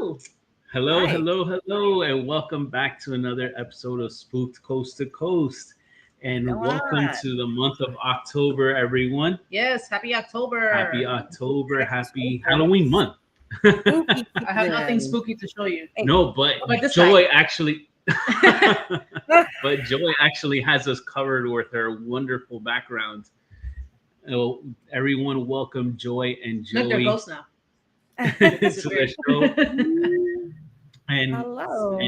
hello. Hello, Hi. hello, hello, and welcome back to another episode of Spooked Coast to Coast. And Come welcome on. to the month of October, everyone. Yes, happy October. Happy October, happy October. Halloween month. Spooky I have nothing season. spooky to show you. No, but But this Joy time. actually, but Joy actually has us covered with her wonderful background. Oh, everyone, welcome Joy and Look, they're Joey ghosts now. to the show. And Hello.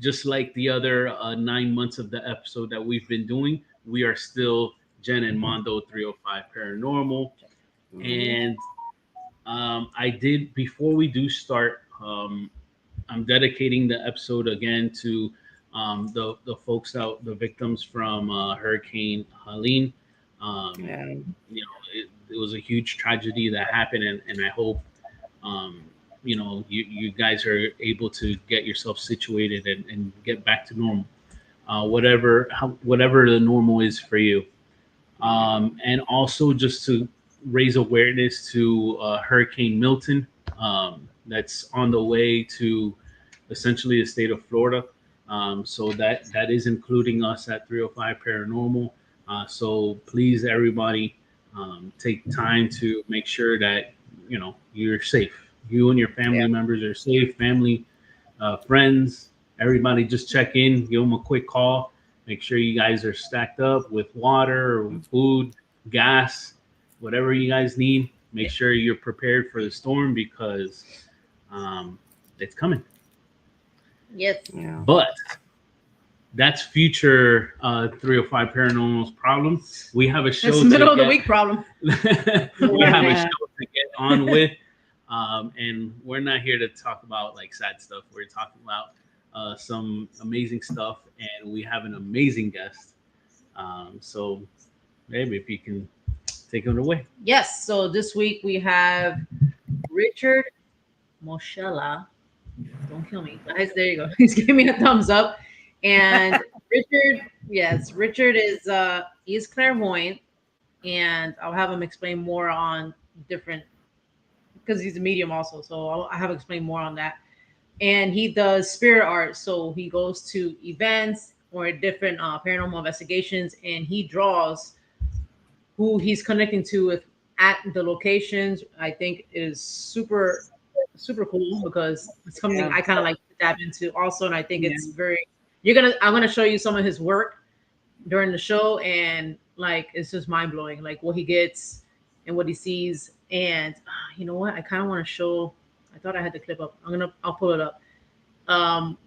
just like the other 9 months of the episode that we've been doing, we are still Jen and Mondo 305 Paranormal. And I did, before we do start, I'm dedicating the episode again to the folks out, the victims from Hurricane Helene. Yeah. It was a huge tragedy that happened, and I hope you guys are able to get yourself situated and get back to normal, whatever the normal is for you. And also just to raise awareness to Hurricane Milton, that's on the way to essentially the state of Florida. So that is including us at 305 Paranormal. So please, everybody, take time to make sure that you're safe. You and your family members are safe. Family, friends, everybody, just check in. Give them a quick call. Make sure you guys are stacked up with water, or food, gas, whatever you guys need. Make sure you're prepared for the storm because it's coming. Yes. Yeah. But that's future 305 Paranormal's problem. We have a show. It's the middle of the week problem. We have a show to get on with. And we're not here to talk about like sad stuff. We're talking about some amazing stuff, and we have an amazing guest. So, maybe if you can take it away. Yes. So this week we have Richard Moschella. Don't kill me, guys. There you go. He's giving me a thumbs up. And Richard is he's clairvoyant, and I'll have him explain more on different, because he's a medium also. So I have explained more on that. And he does spirit art. So he goes to events or different paranormal investigations, and he draws who he's connecting to at the locations. I think it is super, super cool because it's something I kind of like to tap into also. And I think it's I'm going to show you some of his work during the show. And like, it's just mind blowing, like what he gets and what he sees. And you know what? I kind of want to show. I thought I had the clip up. I'll pull it up.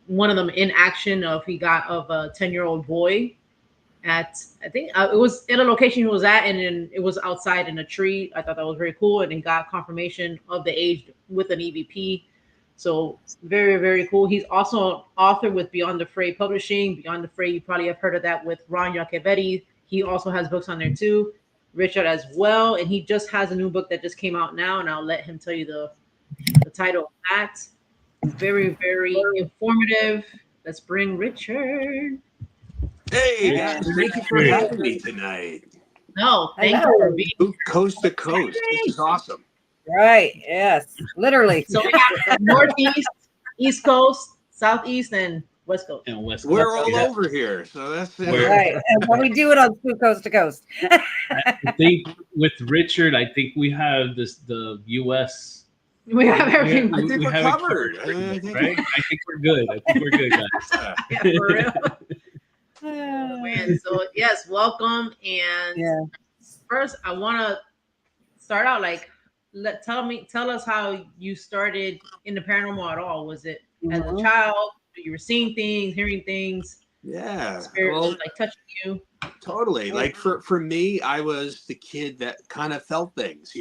One of them in action of a 10-year-old boy at, I think it was in a location he was at, and then it was outside in a tree. I thought that was very cool, and then got confirmation of the age with an EVP. So very, very cool. He's also an author with Beyond The Fray Publishing. Beyond The Fray, you probably have heard of that with Ron Yacovetti. He also has books on there too. Richard as well, and he just has a new book that just came out now, and I'll let him tell you the title of that. Very, very informative. Let's bring Richard. Hey guys, thank you for having me tonight. No, thank you for being Coast to coast. This is awesome. Right. Yes. Literally. So we got Northeast, East Coast, Southeast, and West Coast. And West We're Coast. all over here, so that's Right. And when we do it on Coast to Coast. I think with Richard, I think we have the U.S. We have everything. I think we we're have it covered. right? I think we're good. Guys. Yeah, for real. Man, so yes, welcome. And first, I want to start out like tell us how you started in the paranormal at all. Was it as a child? You were seeing things, hearing things? Yeah. Spirit was like touching you? Totally. Like for me, I was the kid that kind of felt things,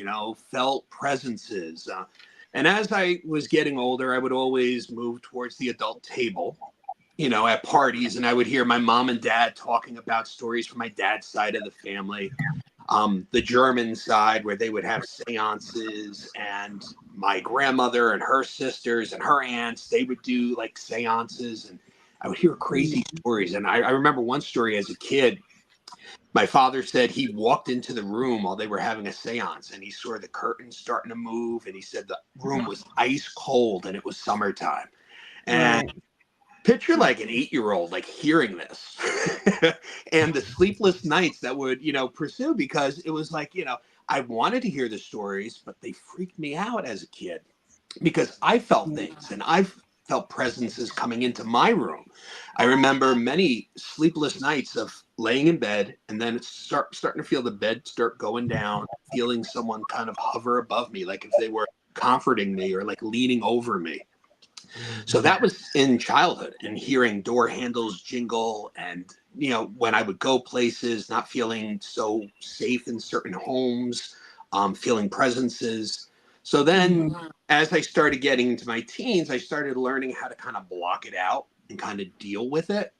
felt presences. And as I was getting older, I would always move towards the adult table, at parties, and I would hear my mom and dad talking about stories from my dad's side of the family. The German side, where they would have seances, and my grandmother and her sisters and her aunts, they would do like seances, and I would hear crazy stories. And I remember one story as a kid. My father said he walked into the room while they were having a seance and he saw the curtains starting to move. And he said the room was ice cold and it was summertime. And Right. picture like an 8-year-old like hearing this and the sleepless nights that would, pursue, because it was like, I wanted to hear the stories, but they freaked me out as a kid because I felt things and I felt presences coming into my room. I remember many sleepless nights of laying in bed and then starting to feel the bed start going down, feeling someone kind of hover above me, like if they were comforting me or like leaning over me. So that was in childhood, and hearing door handles jingle and, when I would go places, not feeling so safe in certain homes, feeling presences. So then as I started getting into my teens, I started learning how to kind of block it out and kind of deal with it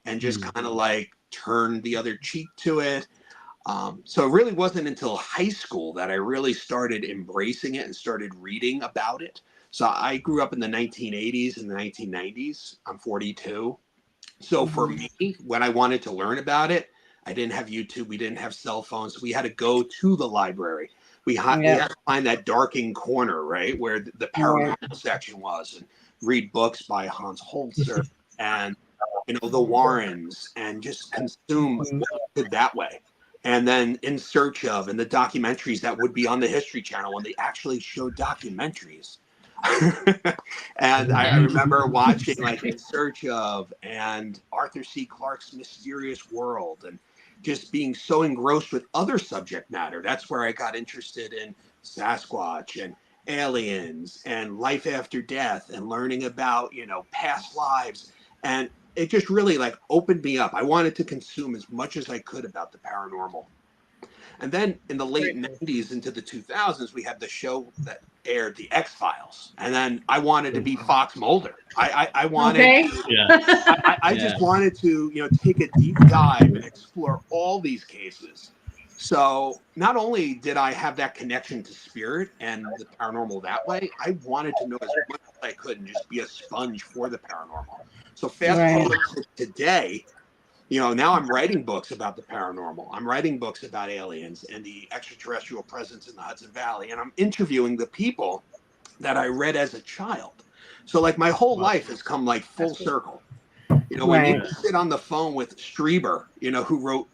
and just kind of like turn the other cheek to it. So it really wasn't until high school that I really started embracing it and started reading about it. So I grew up in the 1980s and the 1990s. I'm 42. So for me, when I wanted to learn about it, I didn't have YouTube. We didn't have cell phones. We had to go to the library. We had to find that darkened corner, right, where the paranormal section was, and read books by Hans Holzer and, the Warrens, and just consume it that way. And then In Search Of, and the documentaries that would be on the History Channel when they actually showed documentaries. And I remember watching like In Search Of and Arthur C. Clarke's Mysterious World, and just being so engrossed with other subject matter. That's where I got interested in Sasquatch and aliens and life after death and learning about, past lives. And it just really like opened me up. I wanted to consume as much as I could about the paranormal. And then in the late 90s into the 2000s, we had the show that aired, The X-Files. And then I wanted to be Fox Mulder. I wanted, I just wanted to, take a deep dive and explore all these cases. So not only did I have that connection to spirit and the paranormal that way, I wanted to know as much as I could and just be a sponge for the paranormal. So fast forward to today, now I'm writing books about the paranormal. I'm writing books about aliens and the extraterrestrial presence in the Hudson Valley. And I'm interviewing the people that I read as a child. So like my whole life has come like full circle. When you sit on the phone with Strieber, who wrote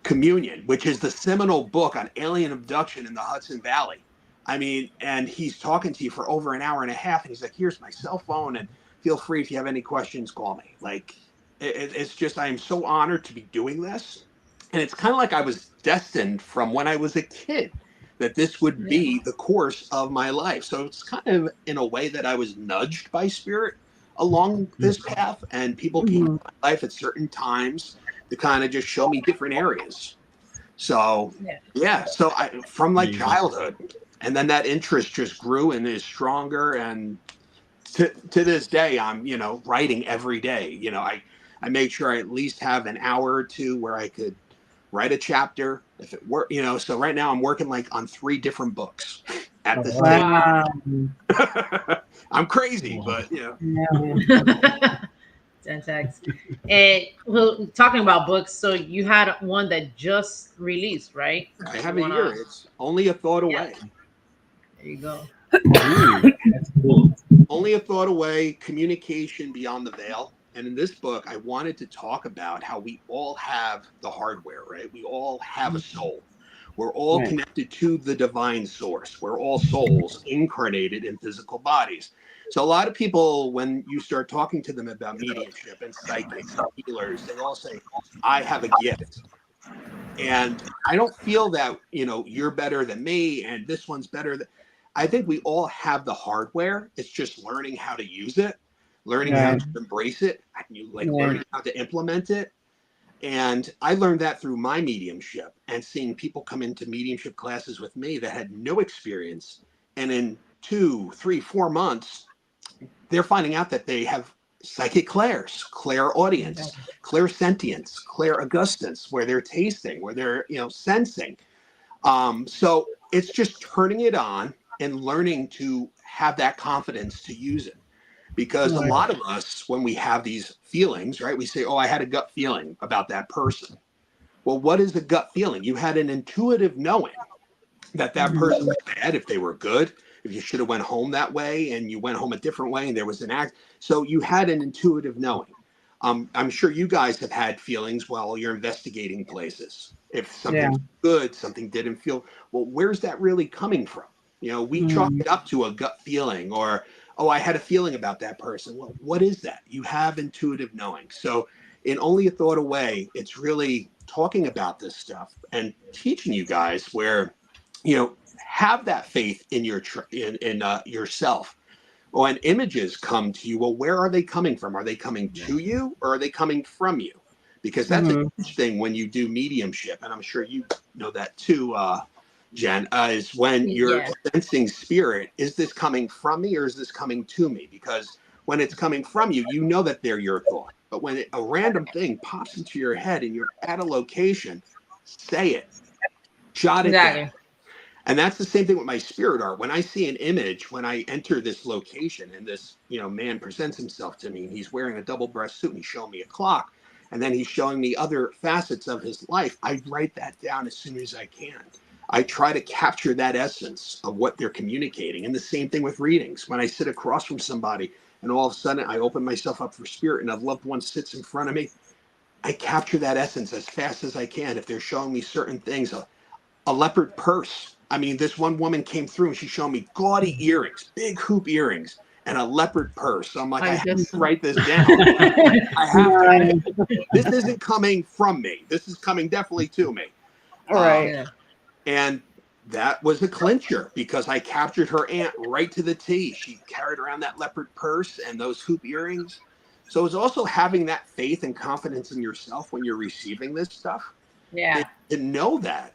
Communion, which is the seminal book on alien abduction in the Hudson Valley. I mean, and he's talking to you for over an hour and a half. And he's like, here's my cell phone. And feel free, if you have any questions, call me. Like, it's just, I am so honored to be doing this. And it's kind of like I was destined from when I was a kid that this would be the course of my life. So it's kind of in a way that I was nudged by spirit along this path, and people came into my life at certain times to kind of just show me different areas. So so from like childhood, and then that interest just grew and is stronger. And to this day, I'm, writing every day. I make sure I at least have an hour or two where I could write a chapter if it were, so right now I'm working like on 3 different books at the same time. I'm crazy, but Syntax. And well, talking about books, so you had one that just released, right? I have it here. It's Only a Thought Away. There you go. That's cool. Only a Thought Away, Communication Beyond the Veil. And in this book, I wanted to talk about how we all have the hardware, right? We all have a soul. We're all connected to the divine source. We're all souls incarnated in physical bodies. So a lot of people, when you start talking to them about mediumship and psychics and healers, they all say, I have a gift. And I don't feel that, you're better than me and this one's better. I think we all have the hardware. It's just learning how to use it, learning how to embrace it, learning how to implement it. And I learned that through my mediumship and seeing people come into mediumship classes with me that had no experience. And in 2, 3, 4 months, they're finding out that they have psychic clairaudience, clairsentience, clairaugustance, where they're tasting, where they're, sensing. So it's just turning it on and learning to have that confidence to use it. Because a lot of us, when we have these feelings, right, we say, oh, I had a gut feeling about that person. Well, what is a gut feeling? You had an intuitive knowing that person was bad, if they were good, if you should have went home that way and you went home a different way and there was an act. So you had an intuitive knowing. I'm sure you guys have had feelings while you're investigating places. If something's good, something didn't feel, well, where's that really coming from? You know, we chalk it up to a gut feeling, or, oh, I had a feeling about that person. Well, what is that? You have intuitive knowing. So in Only a Thought Away, it's really talking about this stuff and teaching you guys where, you know, have that faith in your yourself. When images come to you, well, where are they coming from? Are they coming to you, or are they coming from you? Because that's a huge thing when you do mediumship, and I'm sure you know that too, Jen, is when you're sensing spirit, is this coming from me or is this coming to me? Because when it's coming from you, you know that they're your thought. But when a random thing pops into your head and you're at a location, say it, jot it down. And that's the same thing with my spirit art. When I see an image, when I enter this location and this, you know, man presents himself to me, and he's wearing a double-breast suit and he's showing me a clock, and then he's showing me other facets of his life, I write that down as soon as I can. I try to capture that essence of what they're communicating. And the same thing with readings. When I sit across from somebody and all of a sudden I open myself up for spirit and a loved one sits in front of me, I capture that essence as fast as I can. If they're showing me certain things, a leopard purse. I mean, this one woman came through and she showed me gaudy earrings, big hoop earrings, and a leopard purse. So I'm like, I have to write this down. I have to. This isn't coming from me. This is coming definitely to me. All right. And that was a clincher because I captured her aunt right to the T. She carried around that leopard purse and those hoop earrings. So it's also having that faith and confidence in yourself when you're receiving this stuff. Yeah. To know that.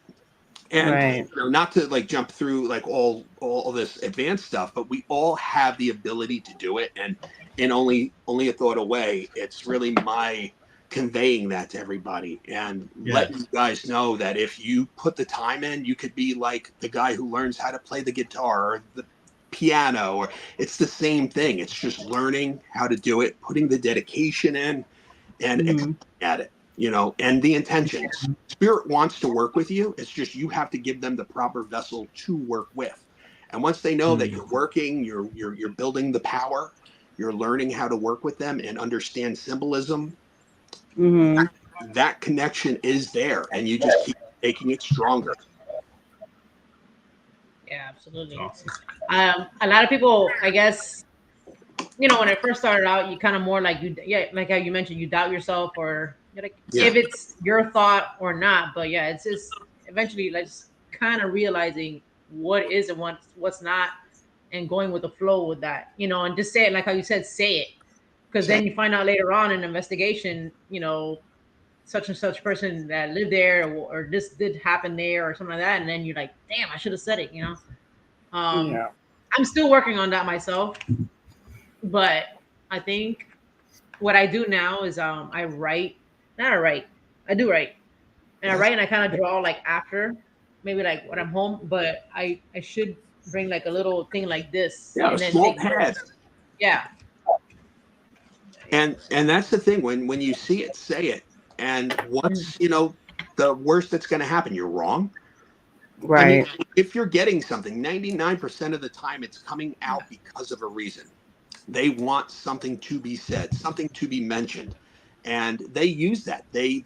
And you know, not to like jump through like all this advanced stuff, but we all have the ability to do it. And in only a thought away, it's really my conveying that to everybody and letting you guys know that if you put the time in, you could be like the guy who learns how to play the guitar or the piano, or it's the same thing. It's just learning how to do it, putting the dedication in, and at it. You know, and the intentions. Spirit wants to work with you. It's just you have to give them the proper vessel to work with. And once they know that you're working, you're building the power, you're learning how to work with them and understand symbolism. That connection is there, and you just keep making it stronger. Yeah, absolutely. Awesome. A lot of people, I guess, you know, when it first started out, you kind of more like like how you mentioned, you doubt yourself, or like if it's your thought or not. But yeah, it's just eventually like just kind of realizing what is and what's not, and going with the flow with that, you know, and just say it like how you said, say it, because then you find out later on in investigation, you know, such and such person that lived there, or this did happen there, or something like that, and then you're like, damn, I should have said it, you know. I'm still working on that myself, but I think what I do now is I write. Not I write. I do write. And I write and I kind of draw like after, maybe like when I'm home, but I should bring like a little thing like this. Yeah, and a then small pad. Yeah. And that's the thing, when you see it, say it. And what's, you know, the worst that's going to happen? You're wrong. Right. I mean, if you're getting something, 99% of the time it's coming out because of a reason. They want something to be said, something to be mentioned. And they use that. They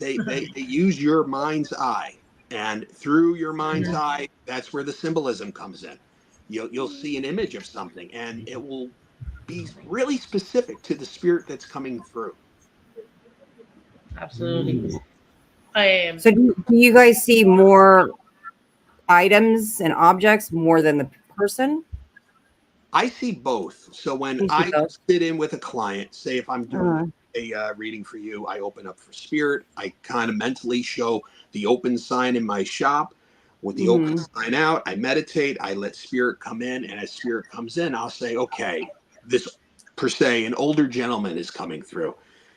use your mind's eye, and through your mind's eye, that's where the symbolism comes in. You'll see an image of something, and it will be really specific to the spirit that's coming through. Absolutely. So do you guys see more items and objects more than the person? I see both. So when I sit in with a client, say if I'm doing a reading for you, I open up for spirit. I kind of mentally show the open sign in my shop with the open sign out. I meditate. I let spirit come in. And as spirit comes in, I'll say, okay, this per se, an older gentleman is coming through.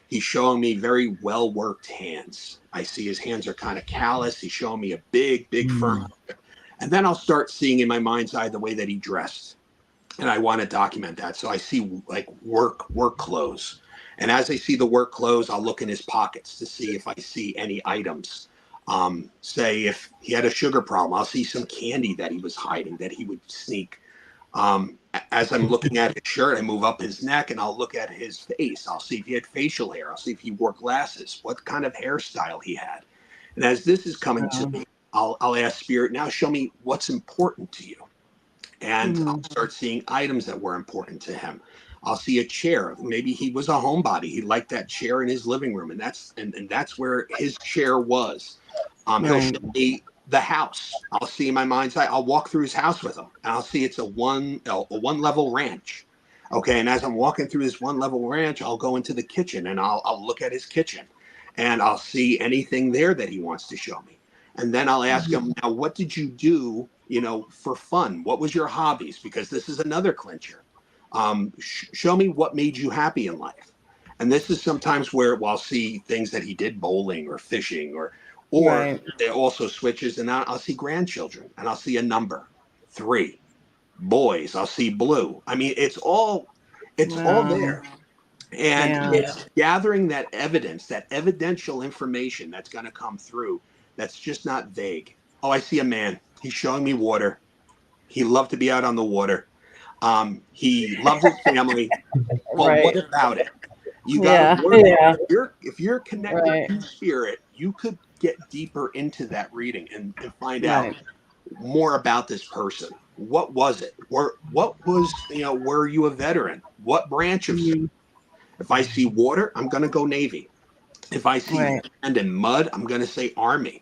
He's showing me very well-worked hands. I see his hands are kind of callous. He's showing me a big firm. And then I'll start seeing in my mind's eye the way that he dressed. And I want to document that. So I see like work clothes. And as I see the work clothes, I'll look in his pockets to see if I see any items. Say if he had a sugar problem, I'll see some candy that he was hiding that he would sneak. As I'm looking at his shirt, I move up his neck and I'll look at his face. I'll see if he had facial hair. I'll see if he wore glasses, what kind of hairstyle he had. And as this is coming to me, I'll ask Spirit, now show me what's important to you. And I'll start seeing items that were important to him. I'll see a chair. Maybe he was a homebody. He liked that chair in his living room, and that's where his chair was. He'll show me the house. I'll see in my mind's eye. I'll walk through his house with him, and I'll see it's a one level ranch. Okay, and as I'm walking through this one level ranch, I'll go into the kitchen and I'll look at his kitchen, and I'll see anything there that he wants to show me. And then I'll ask him, now, what did you do, for fun? What was your hobbies? Because this is another clincher. Show me what made you happy in life. And this is sometimes where I'll see things that he did, bowling or fishing, or it also switches, and I'll see grandchildren, and I'll see a number 3. Boys, I'll see blue. I mean, it's all there. And it's gathering that evidence, that evidential information that's going to come through. That's just not vague. Oh, I see a man. He's showing me water. He loved to be out on the water. He loved his family. Well, what about it? You got to work. If you're connected to spirit, you could get deeper into that reading and find out more about this person. What was it? Or what was, were you a veteran? What branch of service? If I see water, I'm going to go Navy. If I see sand and mud, I'm going to say Army.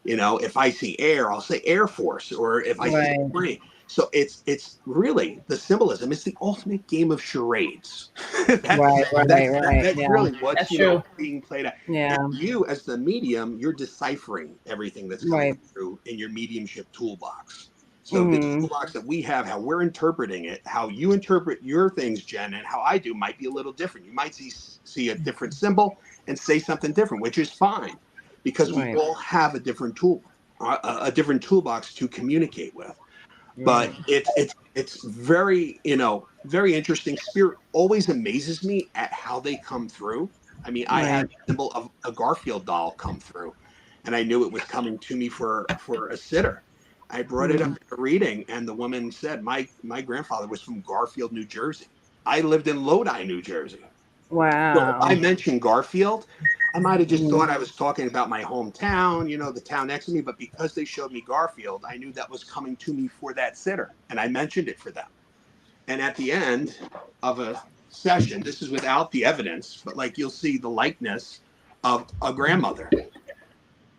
If I see air, I'll say Air Force. Or if I see marine. So it's really the symbolism. It's the ultimate game of charades. That's really what's being played out. Yeah. And you, as the medium, you're deciphering everything that's coming through in your mediumship toolbox. So the toolbox that we have, how we're interpreting it, how you interpret your things, Jen, and how I do might be a little different. You might see a different symbol and say something different, which is fine, because we all have a different toolbox to communicate with. But it's very, very interesting. Spirit always amazes me at how they come through. I mean, I had a symbol of a Garfield doll come through, and I knew it was coming to me for a sitter. I brought it up in a reading, and the woman said, my grandfather was from Garfield, New Jersey. I lived in Lodi, New Jersey. Wow. So if I mentioned Garfield, I might have just thought I was talking about my hometown, the town next to me. But because they showed me Garfield, I knew that was coming to me for that sitter. And I mentioned it for them. And at the end of a session, this is without the evidence, but you'll see the likeness of a grandmother,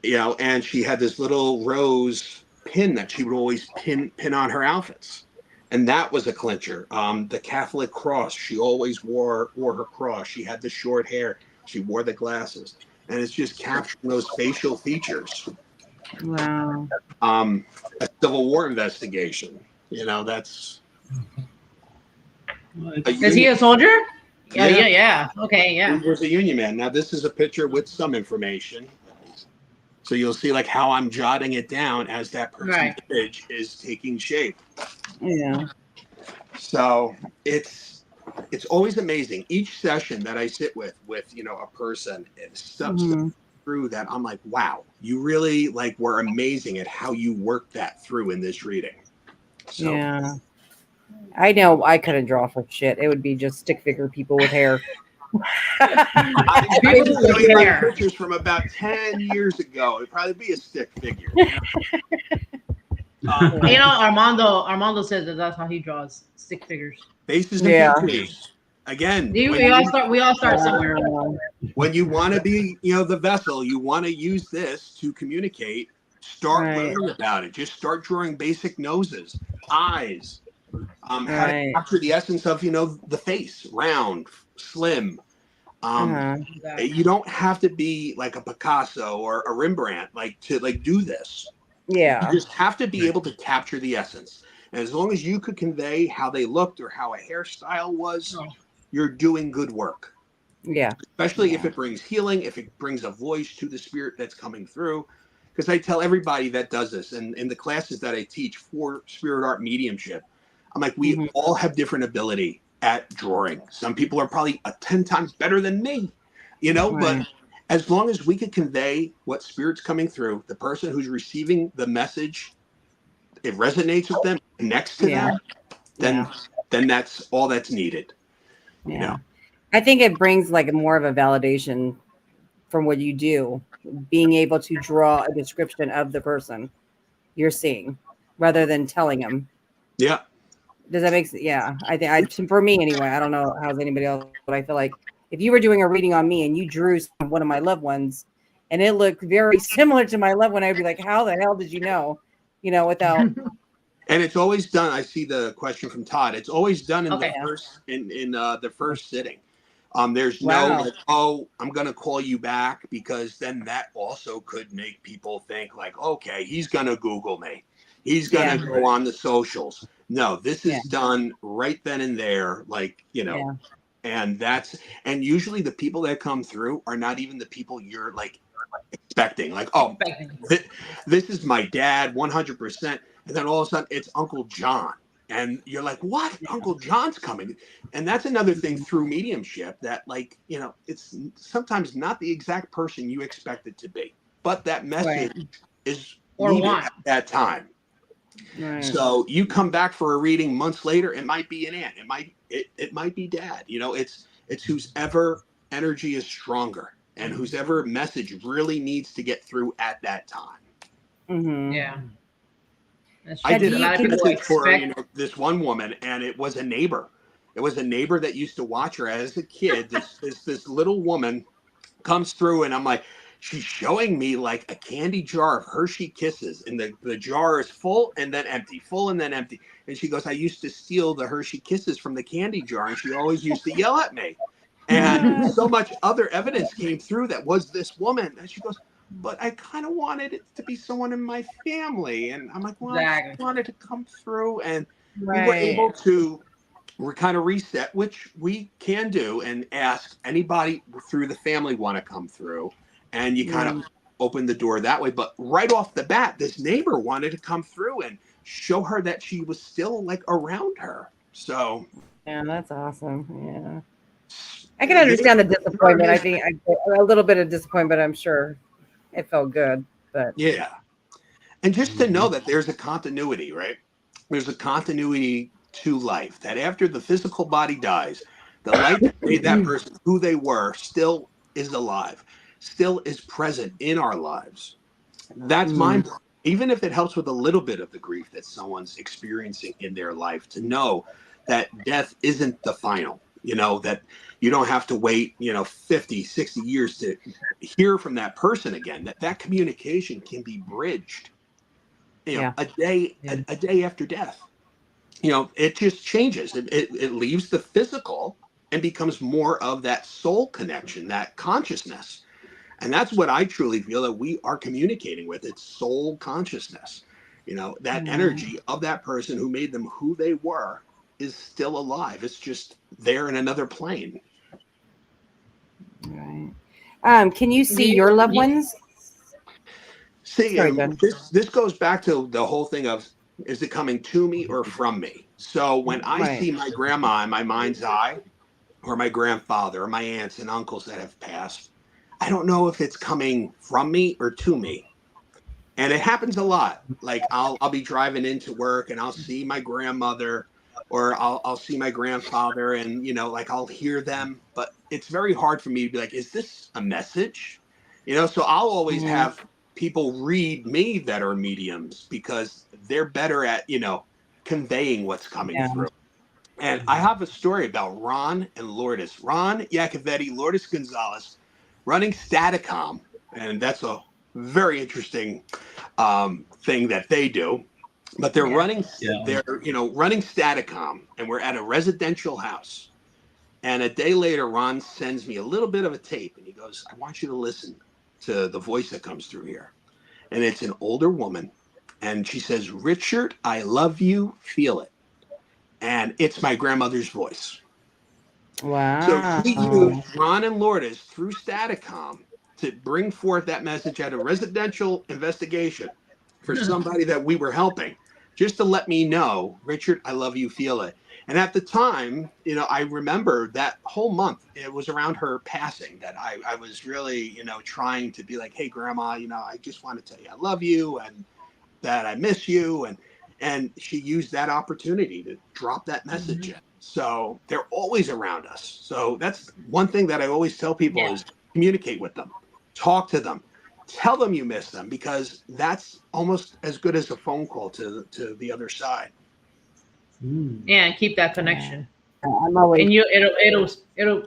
and she had this little rose pin that she would always pin on her outfits. And that was a clincher. The Catholic cross, she always wore her cross. She had the short hair. She wore the glasses. And it's just capturing those facial features. Wow. A Civil War investigation. That's... Is he a soldier? Yeah. Okay, yeah. He was a Union man. Now, this is a picture with some information. So you'll see how I'm jotting it down as that person's image is taking shape. Yeah. So it's always amazing. Each session that I sit with a person, and stuff through that, I'm like, wow, you really were amazing at how you worked that through in this reading. So, yeah. I know I couldn't draw for shit. It would be just stick figure people with hair. I can show you my pictures from about 10 years ago. It'd probably be a stick figure. Armando says that's how he draws stick figures. Faces and features. Again, we all start somewhere. When you want to be, the vessel, you want to use this to communicate. Start learning about it. Just start drawing basic noses, eyes. How to capture the essence of the face, round, slim. You don't have to be like a Picasso or a Rembrandt to do this. Yeah, you just have to be able to capture the essence, and as long as you could convey how they looked or how a hairstyle was, you're doing good work. Yeah, especially if it brings healing, if it brings a voice to the spirit that's coming through. Because I tell everybody that does this, and in the classes that I teach for spirit art mediumship, I'm like, we all have different ability at drawing. Some people are probably 10 times better than me, but as long as we could convey what spirit's coming through, the person who's receiving the message, it resonates with them, connects to them, then that's all that's needed. Yeah. You know? I think it brings like more of a validation from what you do, being able to draw a description of the person you're seeing rather than telling them. Yeah. Does that make sense? Yeah. I think for me anyway, I don't know how's anybody else, but I feel like if you were doing a reading on me and you drew one of my loved ones and it looked very similar to my loved one, I'd be like, how the hell did you know? You know, without. And it's always done. I see the question from Todd. It's always done in the first sitting. There's no like, oh, I'm gonna call you back, because then that also could make people think like, okay, he's gonna Google me. He's gonna go on the socials. No, this is done right then and there, like, you know, and usually the people that come through are not even the people you're like expecting. Like, oh, this is my dad, 100%. And then all of a sudden it's Uncle John. And you're like, what? Uncle John's coming. And that's another thing through mediumship, that, like, you know, it's sometimes not the exact person you expect it to be, but that message is needed at that time. Right. So you come back for a reading months later, it might be an aunt. It might be dad. You know, it's whose ever energy is stronger and whose ever message really needs to get through at that time. Mm-hmm. Yeah. I did a message for this one woman, and it was a neighbor. It was a neighbor that used to watch her as a kid. This little woman comes through, and I'm like, she's showing me like a candy jar of Hershey Kisses, and the jar is full and then empty, full and then empty. And she goes, I used to steal the Hershey Kisses from the candy jar, and she always used to yell at me. And so much other evidence came through that was this woman. And she goes, but I kind of wanted it to be someone in my family. And I'm like, well, I wanted to come through. And we were able to kind of reset, which we can do, and ask anybody through the family want to come through. And you kind of open the door that way. But right off the bat, this neighbor wanted to come through and show her that she was still like around her. So. Yeah, that's awesome. Yeah. I can understand the disappointment. I think a little bit of disappointment, I'm sure. It felt good, but yeah. And just to know that there's a continuity, right? There's a continuity to life, that after the physical body dies, the life that made that person who they were still is alive, still is present in our lives. That's mind-blowing. Even if it helps with a little bit of the grief that someone's experiencing in their life, to know that death isn't the final, you know, that you don't have to wait, 50, 60 years to hear from that person again, that communication can be bridged, a day after death. It just changes. It leaves the physical and becomes more of that soul connection, that consciousness. And that's what I truly feel that we are communicating with. It's soul consciousness. That energy of that person who made them who they were is still alive. It's just there in another plane. Right. Can you see your loved ones? See, this goes back to the whole thing of, is it coming to me or from me? So when I see my grandma in my mind's eye, or my grandfather, or my aunts and uncles that have passed, I don't know if it's coming from me or to me. And it happens a lot. Like I'll be driving into work and I'll see my grandmother, or I'll see my grandfather, and I'll hear them, but it's very hard for me to be like, is this a message? So I'll always have people read me that are mediums, because they're better at conveying what's coming through. And I have a story about Ron and Lourdes. Ron Iacovetti, Lourdes Gonzalez, running Staticom, and that's a very interesting thing that they do. But they're running Staticom, and we're at a residential house. And a day later, Ron sends me a little bit of a tape, and he goes, I want you to listen to the voice that comes through here. And it's an older woman, and she says, Richard, I love you, feel it. And it's my grandmother's voice. Wow. So we used Ron and Lourdes through Staticom to bring forth that message at a residential investigation for somebody that we were helping, just to let me know, Richard, I love you, feel it. And at the time, you know, I remember that whole month, it was around her passing that I was really, you know, trying to be like, hey, grandma, you know, I just want to tell you I love you and that I miss you. And she used that opportunity to drop that message in. So they're always around us. So that's one thing that I always tell people is communicate with them, talk to them, tell them you miss them, because that's almost as good as a phone call to the other side. Yeah, and keep that connection. I'm always And it'll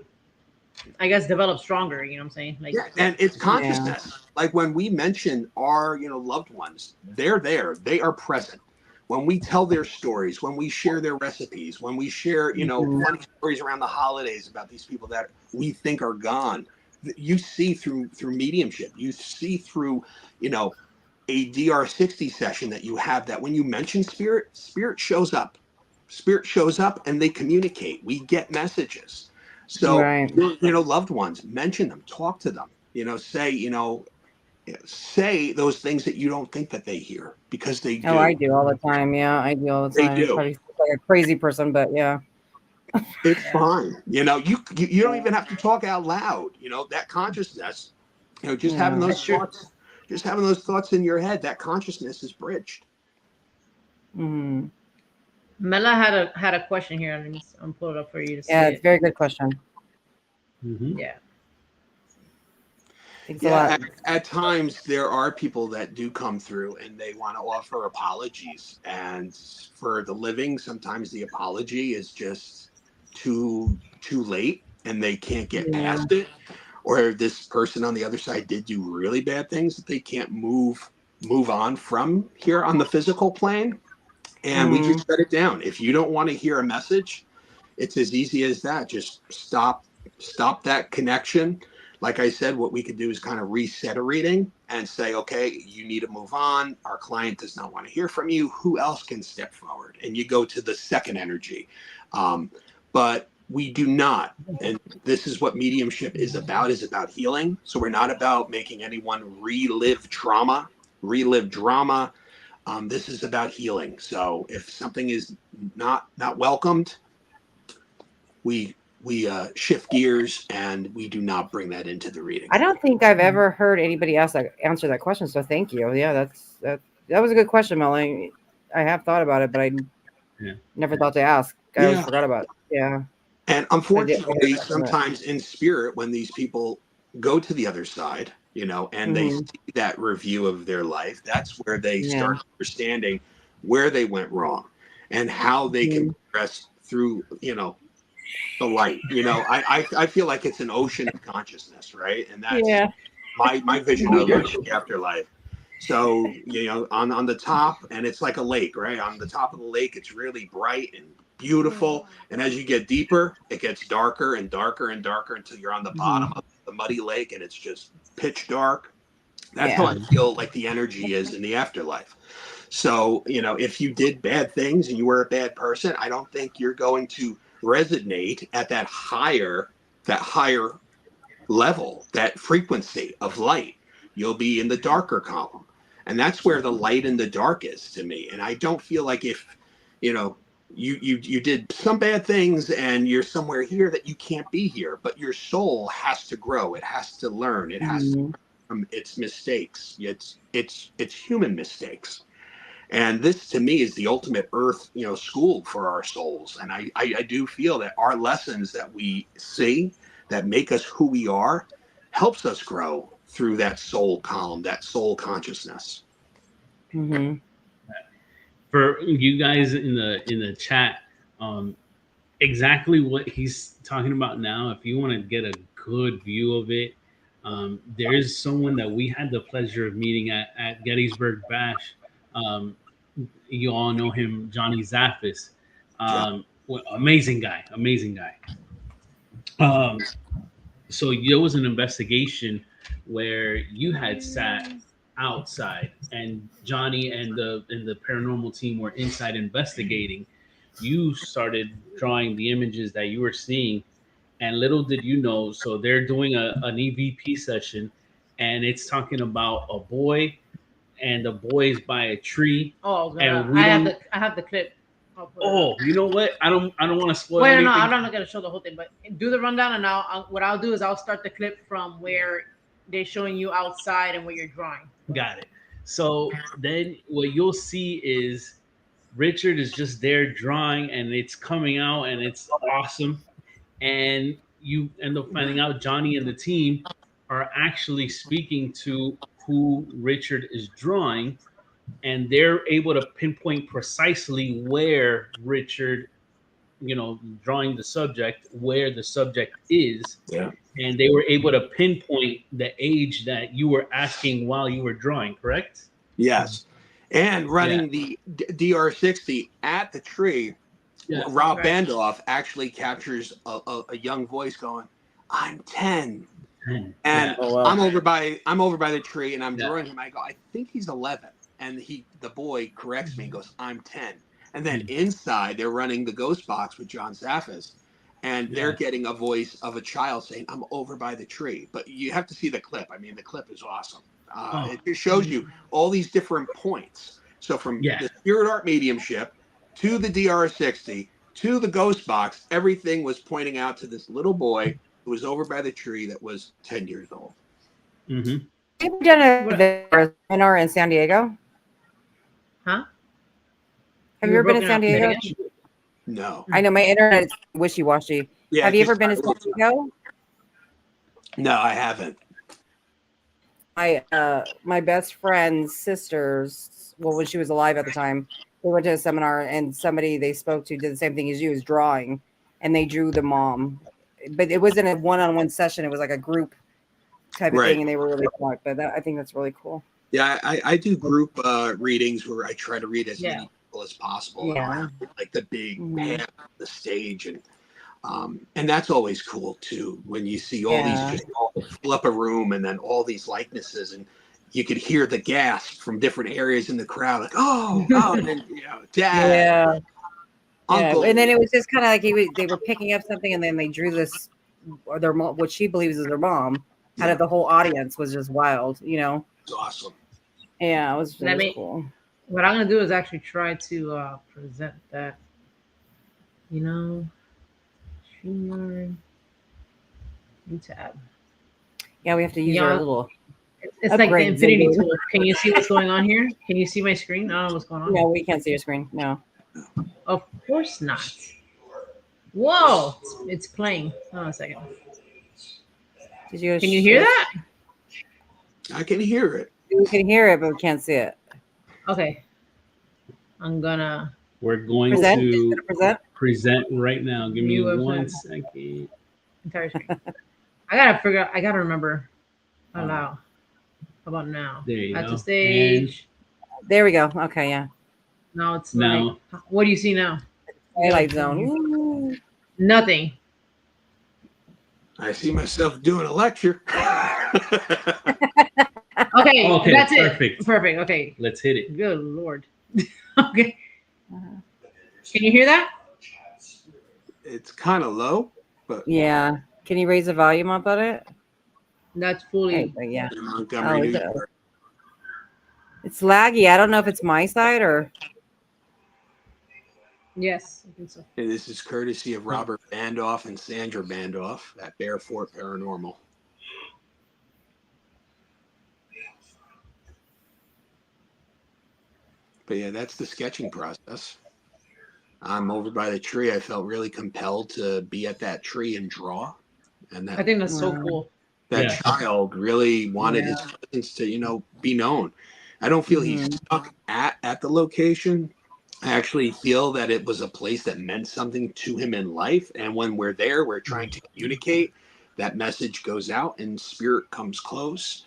I guess develop stronger, you know what I'm saying? Like Yeah, and it's consciousness. Like when we mention our, you know, loved ones, they're there, they are present. When we tell their stories, when we share their recipes, when we share, you know, funny stories around the holidays about these people that we think are gone, you see through mediumship, you see through, you know, a DR60 session that you have, that when you mention spirit, spirit shows up and they communicate. We get messages. So, right. you know, loved ones, mention them, talk to them, you know, say those things that you don't think that they hear, because they do. Oh, I do all the time. Yeah, I do all the They time. do. Probably like a crazy person, but yeah. It's fine. You know, you don't even have to talk out loud. You know, that consciousness, you know, just having those thoughts, just having those thoughts in your head, that consciousness is bridged. Mm-hmm. Mela had a question here. I'm pull it up for you to see. Yeah, it's a very good question. Yeah. Thanks a lot. At times there are people that do come through and they want to offer apologies, and for the living, sometimes the apology is just too late and they can't get past it, or this person on the other side did do really bad things that they can't move on from here on the physical plane, and we just shut it down. If you don't want to hear a message, it's as easy as that. Just stop that connection. Like I said, what we could do is kind of reset a reading and say, okay, you need to move on. Our client does not want to hear from you. Who else can step forward? And you go to the second energy. But we do not, and this is what mediumship is about healing. So we're not about making anyone relive drama. This is about healing. So if something is not welcomed, we shift gears and we do not bring that into the reading. I don't think I've ever heard anybody else answer that question. So thank you. Yeah, that was a good question, Melanie. I have thought about it, but I never thought to ask. I always forgot about it. Yeah. And unfortunately, sometimes in spirit, when these people go to the other side, you know, and they see that review of their life, that's where they start understanding where they went wrong and how they can progress through, you know, the light. You know, I feel like it's an ocean of consciousness, right? And that's my vision of the afterlife. So, you know, on the top, and it's like a lake, right? On the top of the lake, it's really bright and beautiful. And as you get deeper, it gets darker and darker and darker until you're on the bottom of the muddy lake and it's just pitch dark. That's how I feel like the energy is in the afterlife. So, you know, if you did bad things and you were a bad person, I don't think you're going to resonate at that higher level, that frequency of light. You'll be in the darker column. And that's where the light and the dark is to me. And I don't feel like if, you know, you did some bad things and you're somewhere here that you can't be here, but your soul has to grow. It has to learn. It has to learn from its mistakes. It's human mistakes. And this to me is the ultimate earth, you know, school for our souls. And I do feel that our lessons that we see that make us who we are helps us grow through that soul column, that soul consciousness. For you guys in the chat, exactly what he's talking about now, if you want to get a good view of it, there's someone that we had the pleasure of meeting at Gettysburg Bash. You all know him, Johnny Zaffis. Amazing guy. So there was an investigation where you had sat outside and Johnny and the paranormal team were inside investigating. You started drawing the images that you were seeing, and little did you know, so they're doing an EVP session, and it's talking about a boy and the boy's by a tree. Oh, I And was we gonna. don't. I have the clip. I'll put it up. Oh, you know what? I don't want to spoil Wait, anything. no, I'm not gonna show the whole thing, but do the rundown, and what I'll do is I'll start the clip from where they're showing you outside and what you're drawing. Got it. So then what you'll see is Richard is just there drawing, and it's coming out, and it's awesome. And you end up finding out Johnny and the team are actually speaking to who Richard is drawing, and they're able to pinpoint precisely where Richard, drawing the subject, where the subject is. Yeah. And they were able to pinpoint the age that you were asking while you were drawing, correct? Yes. And running the DR60 at the tree, Rob Bandoff actually captures a young voice going, "I'm 10." And I'm over by the tree, and I'm drawing him. I go, "I think he's 11." And the boy corrects me and goes, "I'm 10." And then inside, they're running the ghost box with John Zaffis, and they're getting a voice of a child saying, "I'm over by the tree." But you have to see the clip. I mean, the clip is awesome. It just shows you all these different points. So from the spirit art mediumship to the DR60 to the ghost box, everything was pointing out to this little boy who was over by the tree that was 10 years old. Mm-hmm. Have you done a seminar in San Diego? Huh? Have you ever been to San Diego? No. I know my internet's wishy-washy. Yeah, have you ever been to San Diego? No, I haven't. My best friend's sisters, well, when she was alive at the time, they went to a seminar, and somebody they spoke to did the same thing as you, was drawing, and they drew the mom. But it wasn't a one-on-one session. It was like a group type of thing, and they were really smart. But I think that's really cool. Yeah, I do group readings where I try to read as many people as possible. Yeah. Like the big man on the stage, and that's always cool too, when you see all these just all fill up a room, and then all these likenesses, and you could hear the gasp from different areas in the crowd, like oh, and then, dad, uncle, and then it was just kind of like they were picking up something, and then they drew this, or their mom, what she believes is their mom, out of the whole audience. Was just wild, It's awesome. Yeah, it was really cool. What I'm gonna do is actually try to present that. StreamYard, new tab. Yeah, we have to use our little. It's like the infinity tool. Can you see what's going on here? Can you see my screen? I don't know what's going on. No, we can't see your screen. No. Of course not. Whoa! It's playing. Hold on a second. Can you hear that? I can hear it. We can hear it, but we can't see it. Okay. We're going to present right now. Give me 1 second. Entire screen. I gotta remember. Allow. How about now? There you At go. the stage. There we go. Okay, yeah. Now it's like, what do you see now? Twilight Zone. Ooh. Nothing. I see myself doing a lecture. Okay, that's perfect. it. Perfect. Okay. Let's hit it. Good Lord. Okay. Can you hear that? It's kind of low, but yeah. Can you raise the volume up on it? That's fully. Yeah. Montgomery, New York. It's laggy. I don't know if it's my side or. Yes, I think so. And this is courtesy of Robert Bandoff and Sandra Bandoff at Bear Fort Paranormal. But yeah, that's the sketching process. I'm over by the tree. I felt really compelled to be at that tree and draw. And I think that's so cool. That child really wanted his presence to, be known. I don't feel he's stuck at the location. I actually feel that it was a place that meant something to him in life. And when we're there, we're trying to communicate. That message goes out and spirit comes close.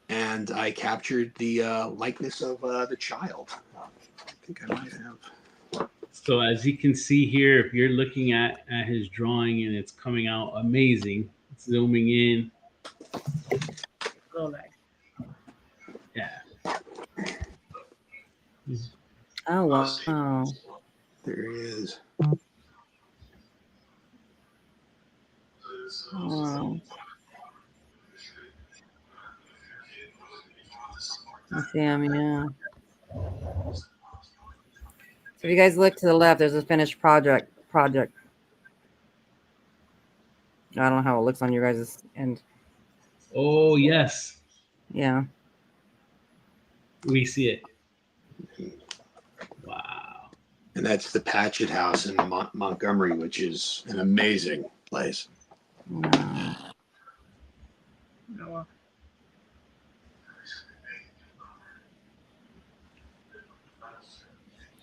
And I captured the likeness of the child. I think I might have. So as you can see here, if you're looking at his drawing and it's coming out amazing, zooming in. Yeah. Oh, wow. There he is. Oh. I see him, yeah. So if you guys look to the left, there's a finished project. I don't know how it looks on your guys' end. Oh yes, Yeah. we see it. Wow. And that's the Patchett House in Montgomery, which is an amazing place. Wow. Oh, well.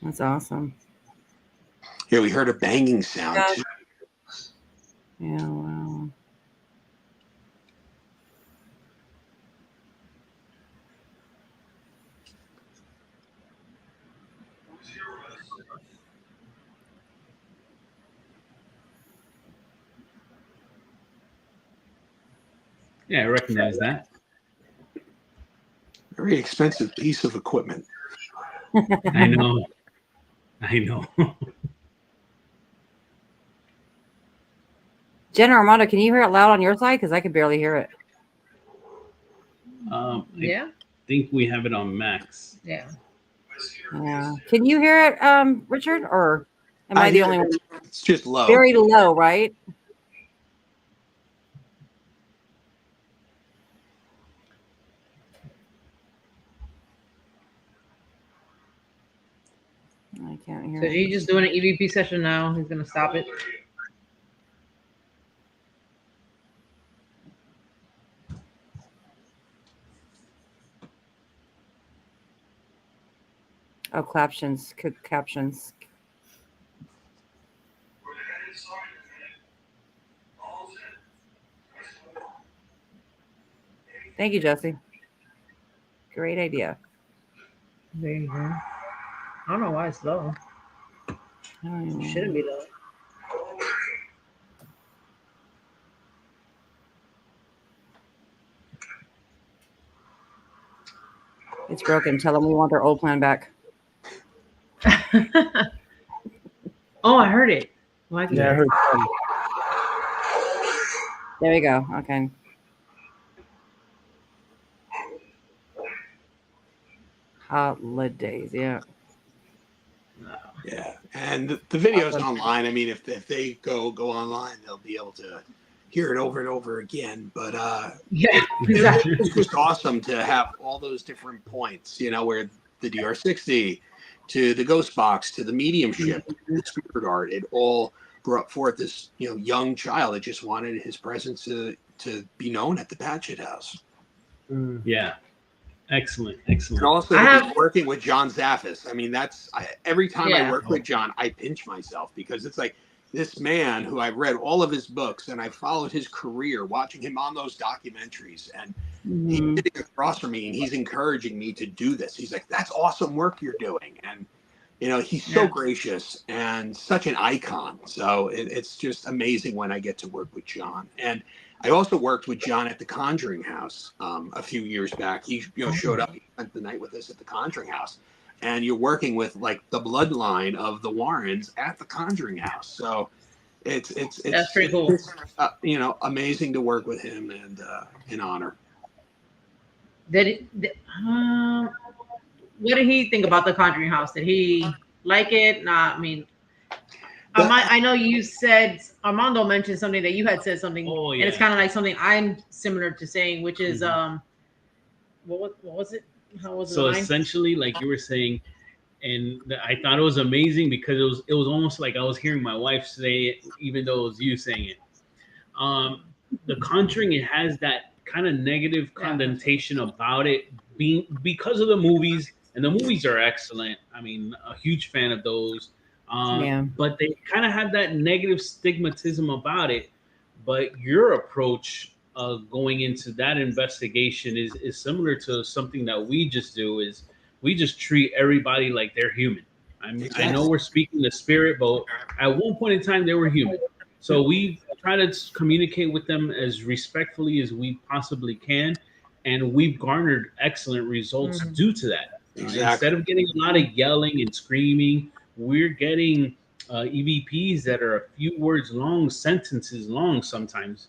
That's awesome. Yeah, we heard a banging sound Yeah. too. Yeah, wow. Yeah, I recognize that. Very expensive piece of equipment. I know. I know. Jen or Armando, can you hear it loud on your side? Because I could barely hear it. I Yeah. think we have it on max. Yeah. Yeah. Can you hear it, Richard? Or am I the hear only it. one? It's just low. Very low, right? I can't hear So it. he's just doing an EVP session now. He's gonna stop it. Oh, captions. Captions. Thank you, Jesse. Great idea. There you go. I don't know why it's low. I don't even It know. shouldn't be low. It's broken. Tell them we want their old plan back. Oh, I heard it. Well, I can Yeah, I hear it. heard some. There we go. Okay. Holidays, yeah. Yeah, and the video's online. I mean, if they go online, they'll be able to hear it over and over again. But Yeah, exactly. it's just awesome to have all those different points. You know, where the DR60 to the ghost box to the mediumship, the spirit art, it all brought forth this young child that just wanted his presence to be known at the Patchett House. Yeah. Excellent. And also to be working with John Zaffis. I mean, every time I work with John, I pinch myself because it's like this man who I've read all of his books and I followed his career, watching him on those documentaries, and he's sitting across from me and he's encouraging me to do this. He's like, "That's awesome work you're doing," and he's so gracious and such an icon. So it's just amazing when I get to work with John. And I also worked with John at the Conjuring House a few years back. He showed up, he spent the night with us at the Conjuring House, and you're working with like the bloodline of the Warrens at the Conjuring House. So it's That's pretty cool. Amazing to work with him and an honor. What did he think about the Conjuring House? Did he like it? Nah, I mean, I know you said Armando mentioned something that you had said something, and it's kind of like something I'm similar to saying, which is what was it? How was it? So essentially, like you were saying, and I thought it was amazing because it was almost like I was hearing my wife say it, even though it was you saying it. The Conjuring, it has that kind of negative connotation about it because of the movies, and the movies are excellent. I mean, a huge fan of those. But they kind of have that negative stigmatism about it. But your approach going into that investigation is similar to something that we just do. Is we just treat everybody like they're human. I know we're speaking the spirit, but at one point in time they were human. So we try to communicate with them as respectfully as we possibly can, and we've garnered excellent results due to that. Exactly. Instead of getting a lot of yelling and screaming, we're getting EVPs that are a few words long, sentences long sometimes.